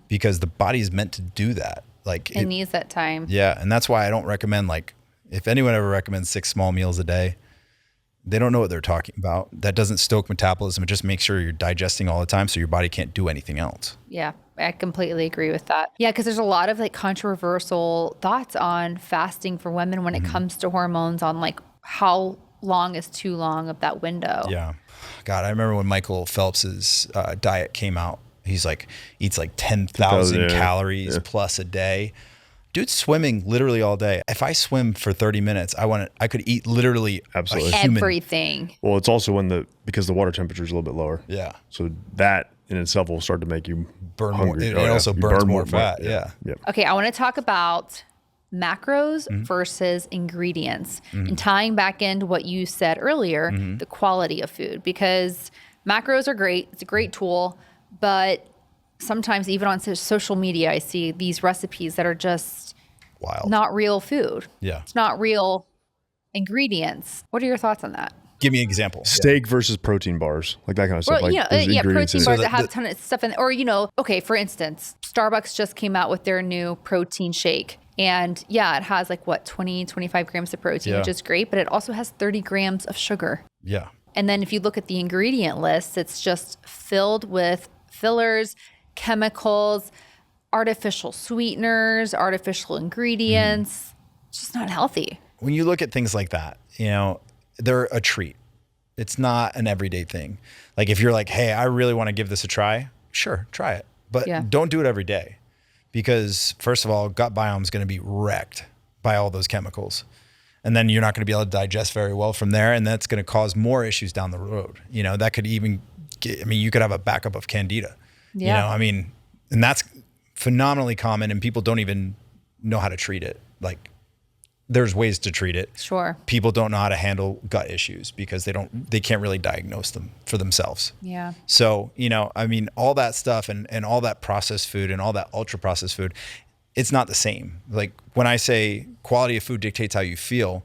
Because the body is meant to do that. Like it needs that time. Yeah. And that's why I don't recommend, like, if anyone ever recommends 6 small meals a day, they don't know what they're talking about. That doesn't stoke metabolism. It just makes sure you're digesting all the time so your body can't do anything else. Yeah, I completely agree with that. Yeah, because there's a lot of like controversial thoughts on fasting for women when it comes to hormones, on like how long is too long of that window. Yeah. God, I remember when Michael Phelps's diet came out. He's like, eats like 10,000 calories plus a day. Dude's swimming literally all day. If I swim for 30 minutes, I could eat literally everything. Well, it's also because the water temperature is a little bit lower. Yeah. So that in itself will start to make you burn hungry. more. It also burns more fat. Yeah. Okay, I want to talk about macros versus ingredients and tying back into what you said earlier, the quality of food, because macros are great. It's a great tool, but sometimes even on social media, I see these recipes that are just wild, not real food. Yeah. It's not real ingredients. What are your thoughts on that? Give me an example. Steak versus protein bars, like that kind of stuff. Well, like, protein bars that have a ton of stuff in, or, okay, for instance, Starbucks just came out with their new protein shake. And it has like 20, 25 grams of protein, which is great, but it also has 30 grams of sugar. Yeah. And then if you look at the ingredient list, it's just filled with fillers, chemicals, artificial sweeteners, artificial ingredients. It's just not healthy. When you look at things like that, they're a treat. It's not an everyday thing. Like if you're like, hey, I really want to give this a try, sure, try it. But don't do it every day. Because first of all, gut biome is going to be wrecked by all those chemicals. And then you're not going to be able to digest very well from there. And that's going to cause more issues down the road. That could even you could have a backup of candida. Yeah. And that's phenomenally common and people don't even know how to treat it. Like there's ways to treat it. Sure. People don't know how to handle gut issues because they can't really diagnose them for themselves. Yeah. So, all that stuff and all that processed food and all that ultra processed food, it's not the same. Like when I say quality of food dictates how you feel,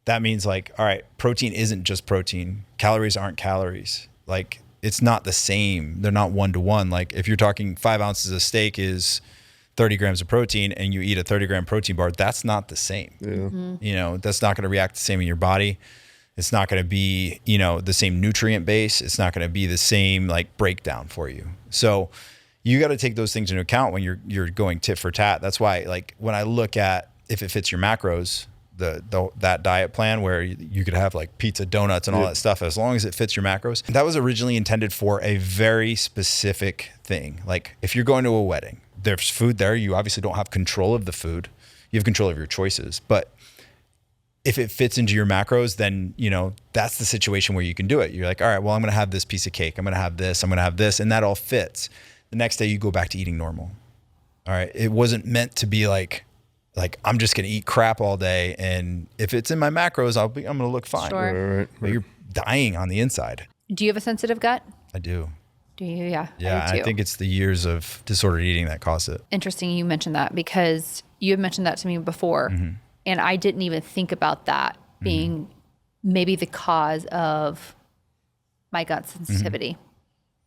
that means like, all right, protein isn't just protein. Calories aren't calories. Like it's not the same. They're not 1-to-1. Like if you're talking 5 ounces of steak is 30 grams of protein and you eat a 30-gram protein bar, that's not the same. Yeah. That's not going to react the same in your body. It's not going to be, the same nutrient base. It's not going to be the same like breakdown for you. So you got to take those things into account when you're going tit for tat. That's why like when I look at if it fits your macros, that diet plan where you could have like pizza, donuts and all that stuff, as long as it fits your macros, that was originally intended for a very specific thing. Like if you're going to a wedding, there's food there. You obviously don't have control of the food. You have control of your choices. But if it fits into your macros, then, that's the situation where you can do it. You're like, all right, well, I'm going to have this piece of cake. I'm going to have this. I'm going to have this. And that all fits. The next day you go back to eating normal. All right. It wasn't meant to be like I'm just going to eat crap all day. And if it's in my macros, I'm going to look fine. Sure. Right. But you're dying on the inside. Do you have a sensitive gut? I do. Do you? Yeah. Yeah, I think it's the years of disordered eating that caused it. Interesting you mentioned that because you had mentioned that to me before, and I didn't even think about that being maybe the cause of my gut sensitivity.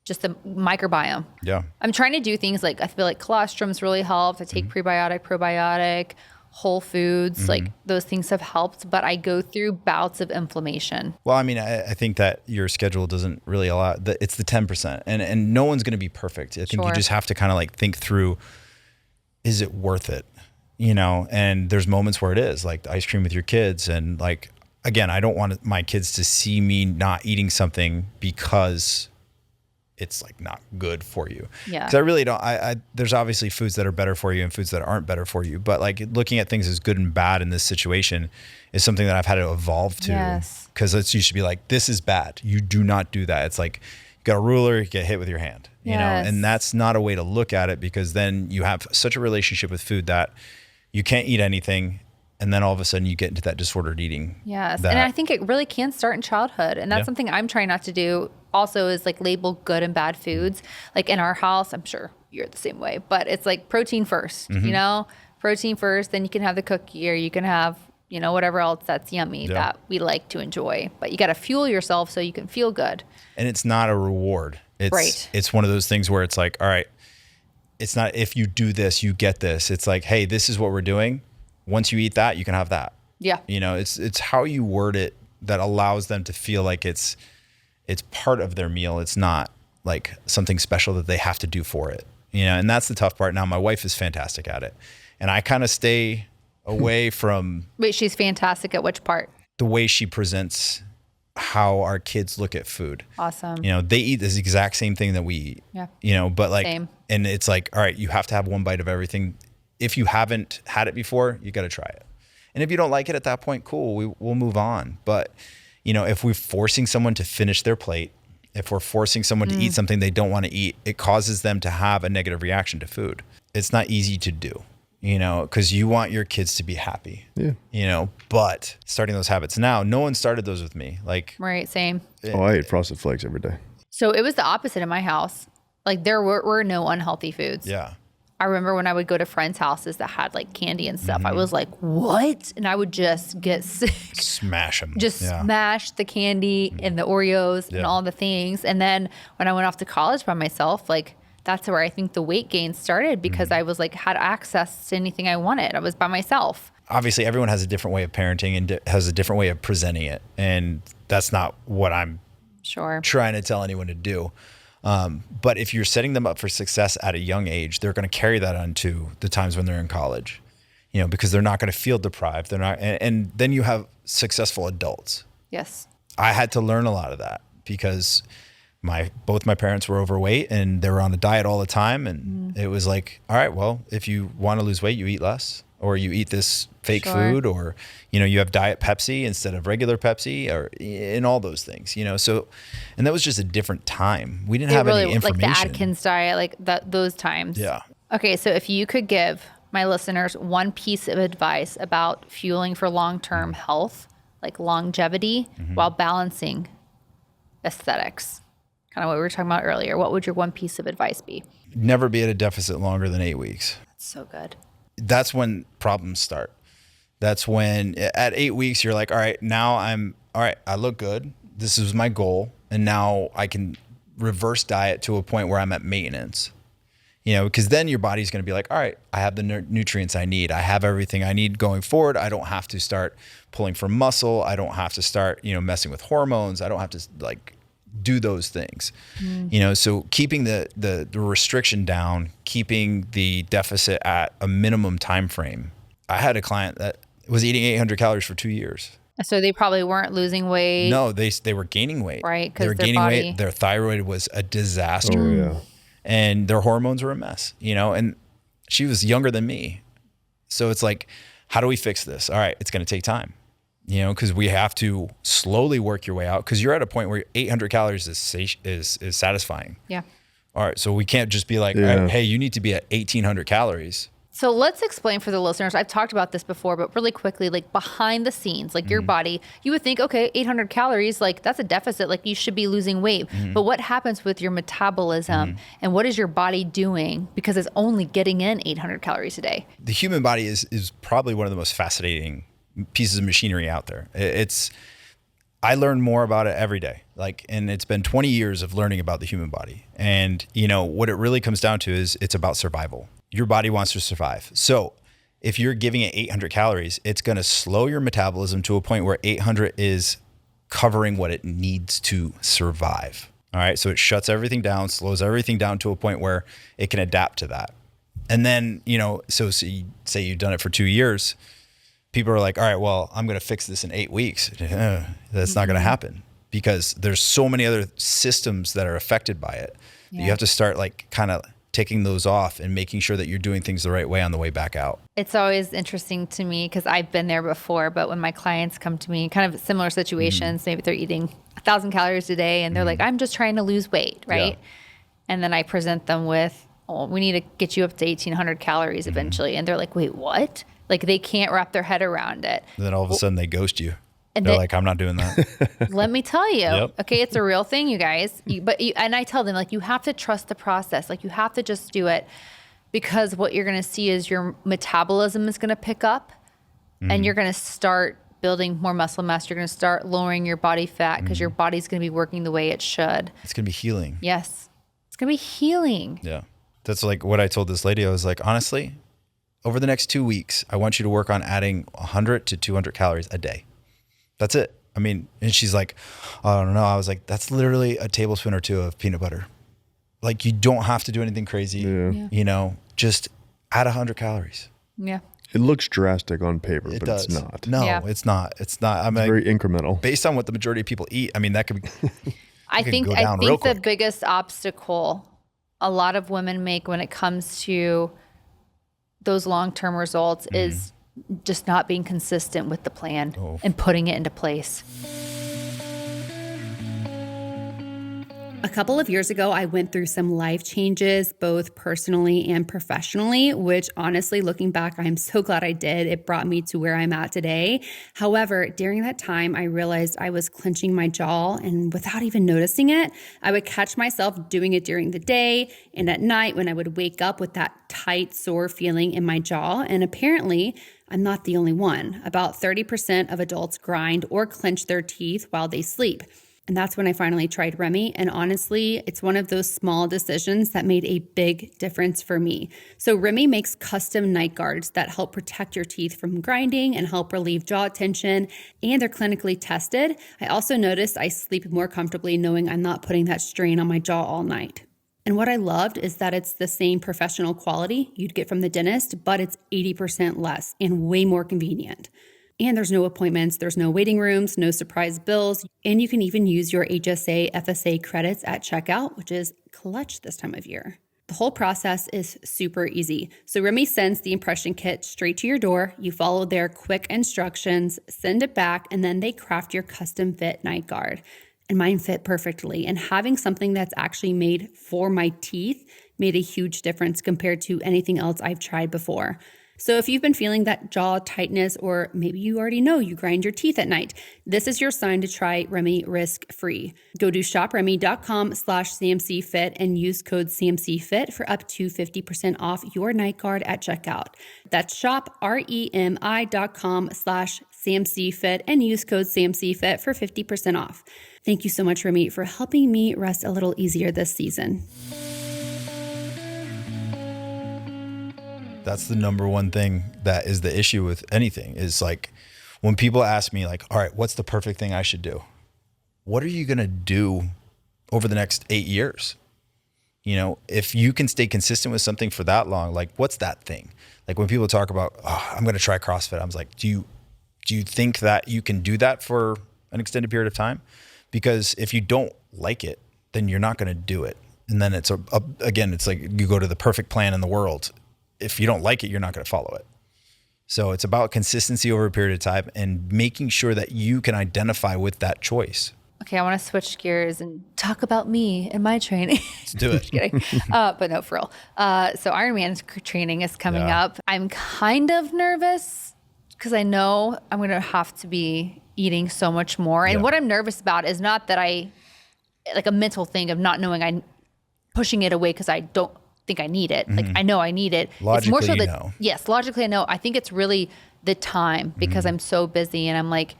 Just the microbiome. Yeah. I'm trying to do things like, I feel like colostrum's really helped. I take prebiotic, probiotic, whole foods, like those things have helped, but I go through bouts of inflammation. Well, I mean, I think that your schedule doesn't really allow it's the 10%, and no one's going to be perfect. I think you just have to kind of like think through, is it worth it? You know, and there's moments where it is, like the ice cream with your kids. And like, again, I don't want my kids to see me not eating something because it's like not good for you. Yeah. Cause I really don't, there's obviously foods that are better for you and foods that aren't better for you, but like looking at things as good and bad in this situation is something that I've had to evolve to. Yes. Cause it's used to be like, this is bad. You do not do that. It's like, you got a ruler, you get hit with your hand, you know, and that's not a way to look at it, because then you have such a relationship with food that you can't eat anything. And then all of a sudden you get into that disordered eating. Yes. And I think it really can start in childhood. And that's something I'm trying not to do also, is like label good and bad foods. Like in our house, I'm sure you're the same way, but it's like protein first, you know, protein first, then you can have the cookie, or you can have, you know, whatever else that's yummy that we like to enjoy, but you got to fuel yourself so you can feel good. And it's not a reward. It's one of those things where it's like, all right, it's not, if you do this, you get this. It's like, hey, this is what we're doing. Once you eat that, you can have that. Yeah. You know, it's how you word it that allows them to feel like it's part of their meal. It's not like something special that they have to do for it. You know, and that's the tough part. Now, my wife is fantastic at it, and I kind of stay away from. Wait, she's fantastic at which part? The way she presents how our kids look at food. Awesome. You know, they eat this exact same thing that we eat. Yeah. You know, but like, and it's like, all right, you have to have one bite of everything. If you haven't had it before, you got to try it. And if you don't like it at that point, cool, we'll move on. But, you know, if we're forcing someone to finish their plate, if we're forcing someone to eat something they don't want to eat, it causes them to have a negative reaction to food. It's not easy to do, you know, because you want your kids to be happy, you know, but starting those habits now, no one started those with me. Like, right. Same. Oh, I ate Frosted Flakes every day. So it was the opposite in my house. Like there were no unhealthy foods. Yeah. I remember when I would go to friends' houses that had like candy and stuff, I was like, what? And I would just get sick. Smash them. Just smash the candy and the Oreos and all the things. And then when I went off to college by myself, like that's where I think the weight gain started, because I was like, had access to anything I wanted. I was by myself. Obviously, everyone has a different way of parenting and has a different way of presenting it. And that's not what I'm trying to tell anyone to do. But if you're setting them up for success at a young age, they're going to carry that onto the times when they're in college, you know, because they're not going to feel deprived. They're not, and then you have successful adults. Yes. I had to learn a lot of that because both my parents were overweight and they were on a diet all the time. And it was like, all right, well, if you want to lose weight, you eat less, or you eat this fake food, or, you know, you have diet Pepsi instead of regular Pepsi, or in all those things, you know? So, and that was just a different time. We didn't have any information. Like the Atkins diet, like those times. Yeah. Okay. So if you could give my listeners one piece of advice about fueling for long-term health, like longevity, while balancing aesthetics, kind of what we were talking about earlier, what would your one piece of advice be? Never be at a deficit longer than 8 weeks. That's so good. That's when problems start. That's when at 8 weeks, you're like, all right, now I look good. This is my goal. And now I can reverse diet to a point where I'm at maintenance, you know, because then your body's going to be like, all right, I have the nutrients I need. I have everything I need going forward. I don't have to start pulling for muscle. I don't have to start, you know, messing with hormones. I don't have to like do those things, you know, so keeping the restriction down, keeping the deficit at a minimum time frame. I had a client that was eating 800 calories for 2 years. So they probably weren't losing weight. No, they were gaining weight. Right. They were gaining weight. Their thyroid was a disaster. Oh, yeah. And their hormones were a mess, you know, and she was younger than me. So it's like, how do we fix this? All right, it's going to take time. You know, because we have to slowly work your way out, because you're at a point where 800 calories is satisfying. Yeah. All right. So we can't just be like, hey, you need to be at 1,800 calories. So let's explain for the listeners. I've talked about this before, but really quickly, like behind the scenes, like your body, you would think, okay, 800 calories, like that's a deficit, like you should be losing weight. But what happens with your metabolism and what is your body doing? Because it's only getting in 800 calories a day. The human body is probably one of the most fascinating pieces of machinery out there. I learn more about it every day. And it's been 20 years of learning about the human body. And what it really comes down to is it's about survival. Your body wants to survive. So if you're giving it 800 calories, it's going to slow your metabolism to a point where 800 is covering what it needs to survive. All right. So it shuts everything down, slows everything down to a point where it can adapt to that. And then, so you say you've done it for 2 years, people are like, all right, well, I'm going to fix this in 8 weeks. That's not going to happen because there's so many other systems that are affected by it. Yeah. You have to start kind of taking those off and making sure that you're doing things the right way on the way back out. It's always interesting to me because I've been there before, but when my clients come to me, kind of similar situations, maybe they're eating 1,000 calories a day and they're like, I'm just trying to lose weight, right? Yeah. And then I present them with, we need to get you up to 1,800 calories eventually. And they're like, wait, what? They can't wrap their head around it. And then all of a sudden they ghost you. And they're like, I'm not doing that. Let me tell you. Okay, it's a real thing, you guys. And I tell them, you have to trust the process. You have to just do it because what you're going to see is your metabolism is going to pick up and you're going to start building more muscle mass. You're going to start lowering your body fat because your body's going to be working the way it should. It's going to be healing. Yes. It's going to be healing. Yeah. That's what I told this lady. I was like, honestly, over the next 2 weeks, I want you to work on adding 100 to 200 calories a day. That's it. And she's like, I don't know. I was like, that's literally a tablespoon or two of peanut butter. You don't have to do anything crazy. Yeah. Just add 100 calories. Yeah. It looks drastic on paper, but does. It's not. No, yeah. It's not. It's not. Very incremental. Based on what the majority of people eat, that could be. I think the biggest obstacle a lot of women make when it comes to those long-term results is just not being consistent with the plan and putting it into place. A couple of years ago, I went through some life changes, both personally and professionally, which honestly, looking back, I'm so glad I did. It brought me to where I'm at today. However, during that time, I realized I was clenching my jaw, and without even noticing it, I would catch myself doing it during the day and at night when I would wake up with that tight, sore feeling in my jaw. And apparently, I'm not the only one. About 30% of adults grind or clench their teeth while they sleep. And that's when I finally tried Remy. And honestly, it's one of those small decisions that made a big difference for me. So Remy makes custom night guards that help protect your teeth from grinding and help relieve jaw tension. And they're clinically tested. I also noticed I sleep more comfortably knowing I'm not putting that strain on my jaw all night. And what I loved is that it's the same professional quality you'd get from the dentist, but it's 80% less and way more convenient. And there's no appointments, there's no waiting rooms, no surprise bills, and you can even use your HSA, FSA credits at checkout, which is clutch this time of year. The whole process is super easy. So Remy sends the impression kit straight to your door. You follow their quick instructions, send it back, and then they craft your custom fit night guard. And mine fit perfectly. And having something that's actually made for my teeth made a huge difference compared to anything else I've tried before. So if you've been feeling that jaw tightness, or maybe you already know you grind your teeth at night, this is your sign to try Remy risk-free. Go to shopremy.com/CMCFit and use code CMCFit for up to 50% off your night guard at checkout. That's shopremi.com/CMCFit and use code CMCFit for 50% off. Thank you so much, Remy, for helping me rest a little easier this season. That's the number one thing that is the issue with anything is when people ask me all right, what's the perfect thing I should do? What are you going to do over the next 8 years? If you can stay consistent with something for that long, what's that thing? When people talk about, I'm going to try CrossFit, I'm like, do you think that you can do that for an extended period of time? Because if you don't like it, then you're not going to do it. And then it's it's like you go to the perfect plan in the world. If you don't like it, you're not going to follow it. So it's about consistency over a period of time and making sure that you can identify with that choice. okay, I want to switch gears and talk about me and my training. Let's do it. Just kidding. But no, for real. So Ironman training is coming up. I'm kind of nervous because I know I'm going to have to be eating so much more. And what I'm nervous about is not that like a mental thing of not knowing I'm pushing it away because I don't think I need it. Like I know I need it. Logically, it's more so you that, know. yes, logically I know. I think it's really the time because I'm so busy and I'm like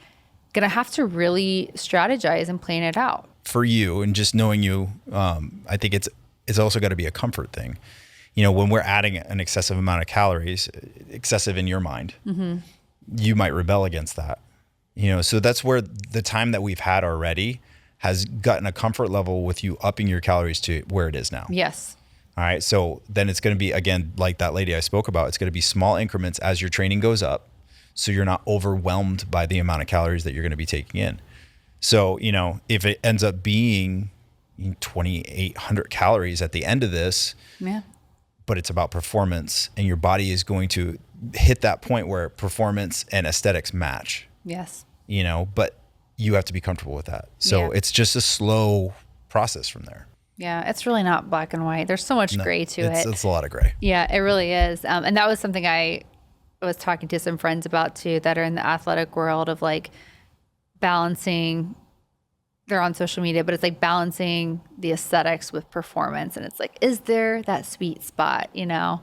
going to have to really strategize and plan it out. For you and just knowing you, I think it's also got to be a comfort thing. You know, when we're adding an excessive amount of calories, excessive in your mind, you might rebel against that. You know, so that's where the time that we've had already has gotten a comfort level with you upping your calories to where it is now. Yes. All right. So then it's going to be, again, like that lady I spoke about, it's going to be small increments as your training goes up. So you're not overwhelmed by the amount of calories that you're going to be taking in. So, you know, if it ends up being 2,800 calories at the end of this, but it's about performance and your body is going to hit that point where performance and aesthetics match. Yes. You know, but you have to be comfortable with that. So it's just a slow process from there. Yeah, it's really not black and white. There's so much gray to it. It's a lot of gray. Yeah, it really is. And that was something I was talking to some friends about too that are in the athletic world of like balancing. They're on social media, but it's like balancing the aesthetics with performance. And it's like, is there that sweet spot, you know?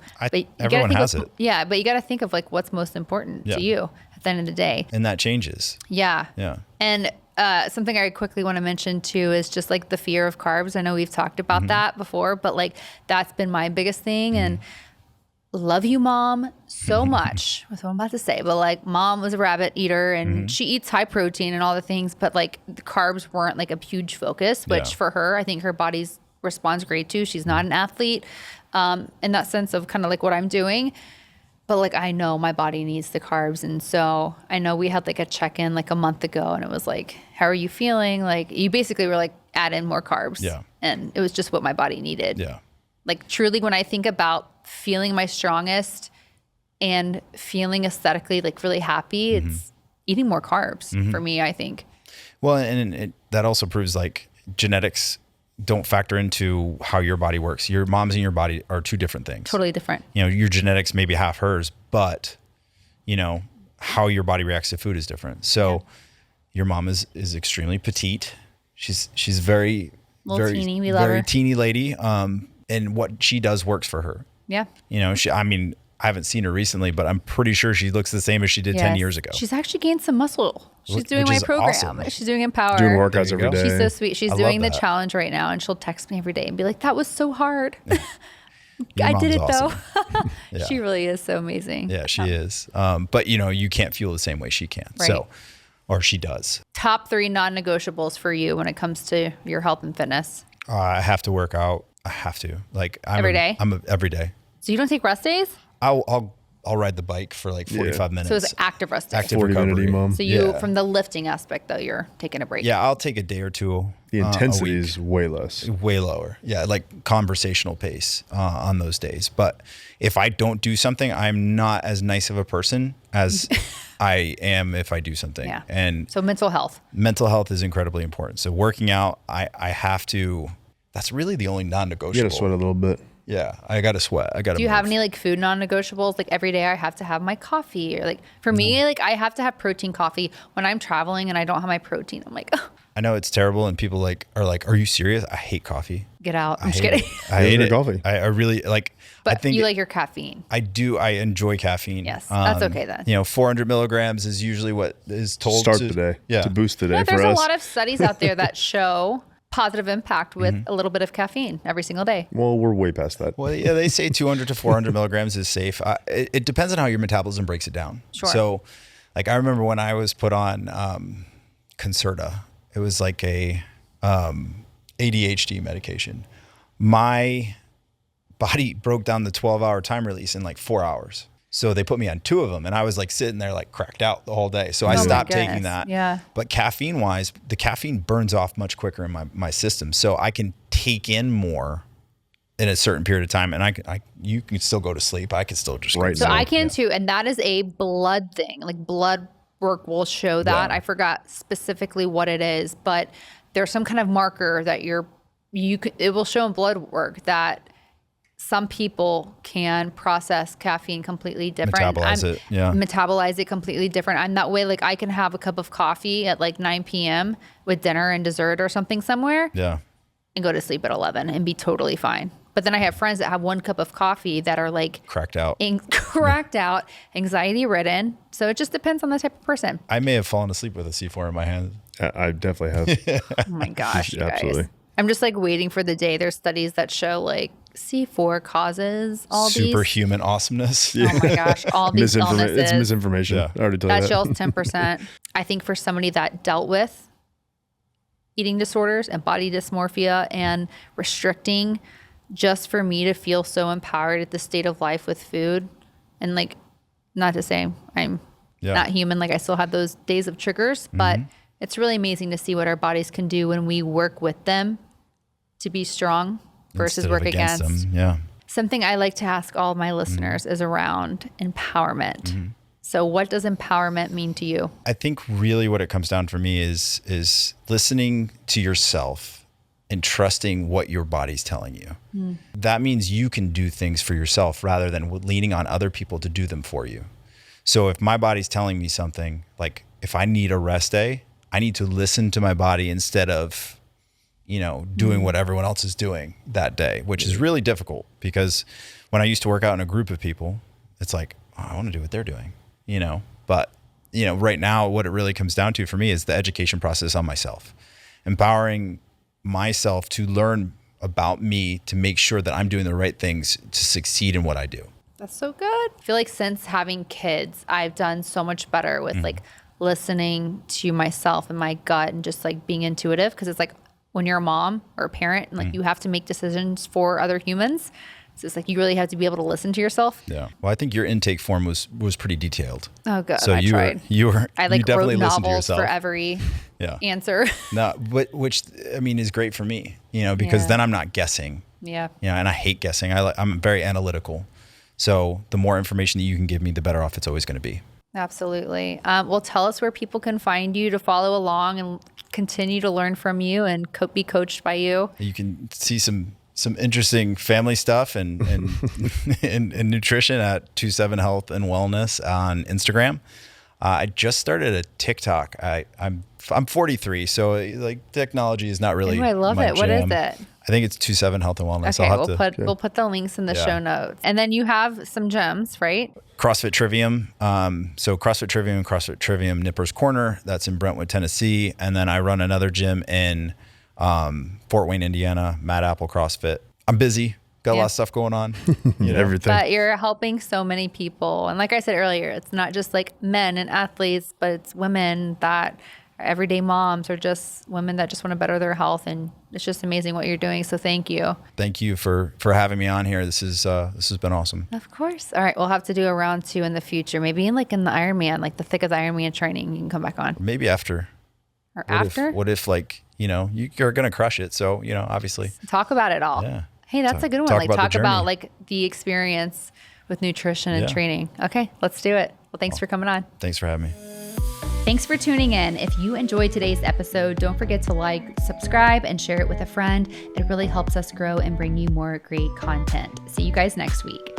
Everyone has it. Yeah, but you got to think of like what's most important to you at the end of the day. And that changes. Yeah. Yeah. And something I quickly want to mention too is just like the fear of carbs. I know we've talked about that before, but like that's been my biggest thing. And love you, Mom, so much. That's what I'm about to say. But like Mom was a rabbit eater and she eats high protein and all the things, but like the carbs weren't like a huge focus, which for her, I think her body's responds great to. She's not an athlete in that sense of kind of like what I'm doing. But like, I know my body needs the carbs. And so I know we had like a check-in like a month ago and it was like, how are you feeling? Like you basically were like, add in more carbs. Yeah. And it was just what my body needed. Yeah. Like truly when I think about feeling my strongest and feeling aesthetically like really happy, it's eating more carbs for me, I think. Well, and that also proves like genetics don't factor into how your body works. Your mom's and your body are two different things. Totally different. You know, your genetics may be half hers, but you know, how your body reacts to food is different. So your mom is extremely petite. She's very teeny. We love her. Teeny lady. And what she does works for her. Yeah. You know, I haven't seen her recently, but I'm pretty sure she looks the same as she did 10 years ago. She's actually gained some muscle. She's doing Which my is program. awesome. She's doing Empower. Doing workouts every day. She's so sweet. She's I doing love the that. challenge right now and she'll text me every day and be like, that was so hard. Your I did it mom's awesome. though. She really is so amazing. Yeah, she is. But you know, you can't fuel the same way she can. Right. So, or she does. Top 3 non-negotiables for you when it comes to your health and fitness. I have to work out. I have to. Like Every day? Every day. So you don't take rest days? I'll ride the bike for like 45 minutes. So it's active rest days. Active 40-minute recovery. EMOM. So you, from the lifting aspect though, you're taking a break. Yeah, I'll take a day or two. The intensity a week. is way less. Way lower. Yeah, like conversational pace on those days. But if I don't do something, I'm not as nice of a person as I am if I do something. Yeah. And so mental health is incredibly important. So working out, I have to. That's really the only non-negotiable. You gotta sweat a little bit. Yeah, I gotta sweat. Do you have any like food non-negotiables? Like every day I have to have my coffee, or like for me, like I have to have protein coffee when I'm traveling and I don't have my protein. I'm like, oh, I know it's terrible, and people are like, "Are you serious?" I hate coffee. get out. I'm just kidding. I hate it. Coffee. I really like. But I think you like your caffeine. I do. I enjoy caffeine. Yes, that's okay then. You know, 400 milligrams is usually what is told. Start the day. Yeah. To boost the day Yeah, for there's a us. lot of studies out there that show positive impact with a little bit of caffeine every single day. Well, we're way past that. Well, yeah, they say 200 to 400 milligrams is safe. It depends on how your metabolism breaks it down. Sure. So, like, I remember when I was put on Concerta, it was like a ADHD medication. My body broke down the 12-hour time release in like 4 hours. So they put me on 2 of them, and I was like sitting there like cracked out the whole day. So I stopped taking that. Yeah. But caffeine wise, the caffeine burns off much quicker in my system. So I can take in more in a certain period of time, and you can still go to sleep. I can still just go to So sleep. I can too, and that is a blood thing. Like blood work will show that. Yeah. I forgot specifically what it is, but there's some kind of marker that it will show in blood work that some people can process caffeine completely different. Metabolize it completely different. I'm that way. Like I can have a cup of coffee at like 9 p.m. with dinner and dessert or something somewhere. Yeah. And go to sleep at 11 and be totally fine. But then I have friends that have 1 cup of coffee that are like cracked out, anxiety ridden. So it just depends on the type of person. I may have fallen asleep with a C4 in my hand. I definitely have. Oh my gosh, you Absolutely. guys. I'm just like waiting for the day. There's studies that show like C4 causes all these superhuman awesomeness. Oh my gosh, all these illnesses. It's misinformation. Yeah. I already told you that. that. That shows 10%. I think for somebody that dealt with eating disorders and body dysmorphia and restricting, just for me to feel so empowered at the state of life with food, and like, not to say I'm not human, like I still have those days of triggers, but it's really amazing to see what our bodies can do when we work with them to be strong versus Instead work of against them. Yeah. Something I like to ask all of my listeners is around empowerment. So what does empowerment mean to you? I think really what it comes down for me is listening to yourself and trusting what your body's telling you. That means you can do things for yourself rather than leaning on other people to do them for you. So if my body's telling me something, like if I need a rest day, I need to listen to my body instead of, doing what everyone else is doing that day, which is really difficult because when I used to work out in a group of people, it's like, I want to do what they're doing, but right now what it really comes down to for me is the education process on myself, empowering myself to learn about me to make sure that I'm doing the right things to succeed in what I do. That's so good. I feel like since having kids, I've done so much better with like listening to myself and my gut and just like being intuitive. Cause it's like when you're a mom or a parent and like you have to make decisions for other humans. So it's like you really have to be able to listen to yourself. Yeah. Well, I think your intake form was pretty detailed. Oh, good. So I tried. I like definitely wrote listened to novels yourself for every answer. No, but which I mean is great for me, because then I'm not guessing. Yeah. And I hate guessing. I'm very analytical. So the more information that you can give me, the better off it's always going to be. Absolutely. Well, tell us where people can find you to follow along and continue to learn from you and be coached by you. You can see some interesting family stuff and and nutrition at 27 Health and Wellness on Instagram. I just started a TikTok. I'm 43, so like technology is not really. I love it. Jam. What is it? I think it's 27 Health and Wellness. Okay, we'll put the links in the show notes. And then you have some gyms, right? CrossFit Trivium. So CrossFit Trivium Nippers Corner. That's in Brentwood, Tennessee. And then I run another gym in Fort Wayne, Indiana, Mad Apple CrossFit. I'm busy. Got a lot of stuff going on. Everything. But you're helping so many people. And like I said earlier, it's not just like men and athletes, but it's women that are everyday moms or just women that just want to better their health. And it's just amazing what you're doing. So thank you. Thank you for having me on here. This has been awesome. Of course. All right. We'll have to do a round 2 in the future. Maybe in the Ironman, like the thick of the Ironman training, you can come back on. Maybe after. What if like, you're going to crush it. So, obviously. Talk about it all. Yeah. Hey, that's a good one. Talk about like the experience with nutrition and training. Okay, let's do it. Well, thanks for coming on. Thanks for having me. Thanks for tuning in. If you enjoyed today's episode, don't forget to like, subscribe, and share it with a friend. It really helps us grow and bring you more great content. See you guys next week.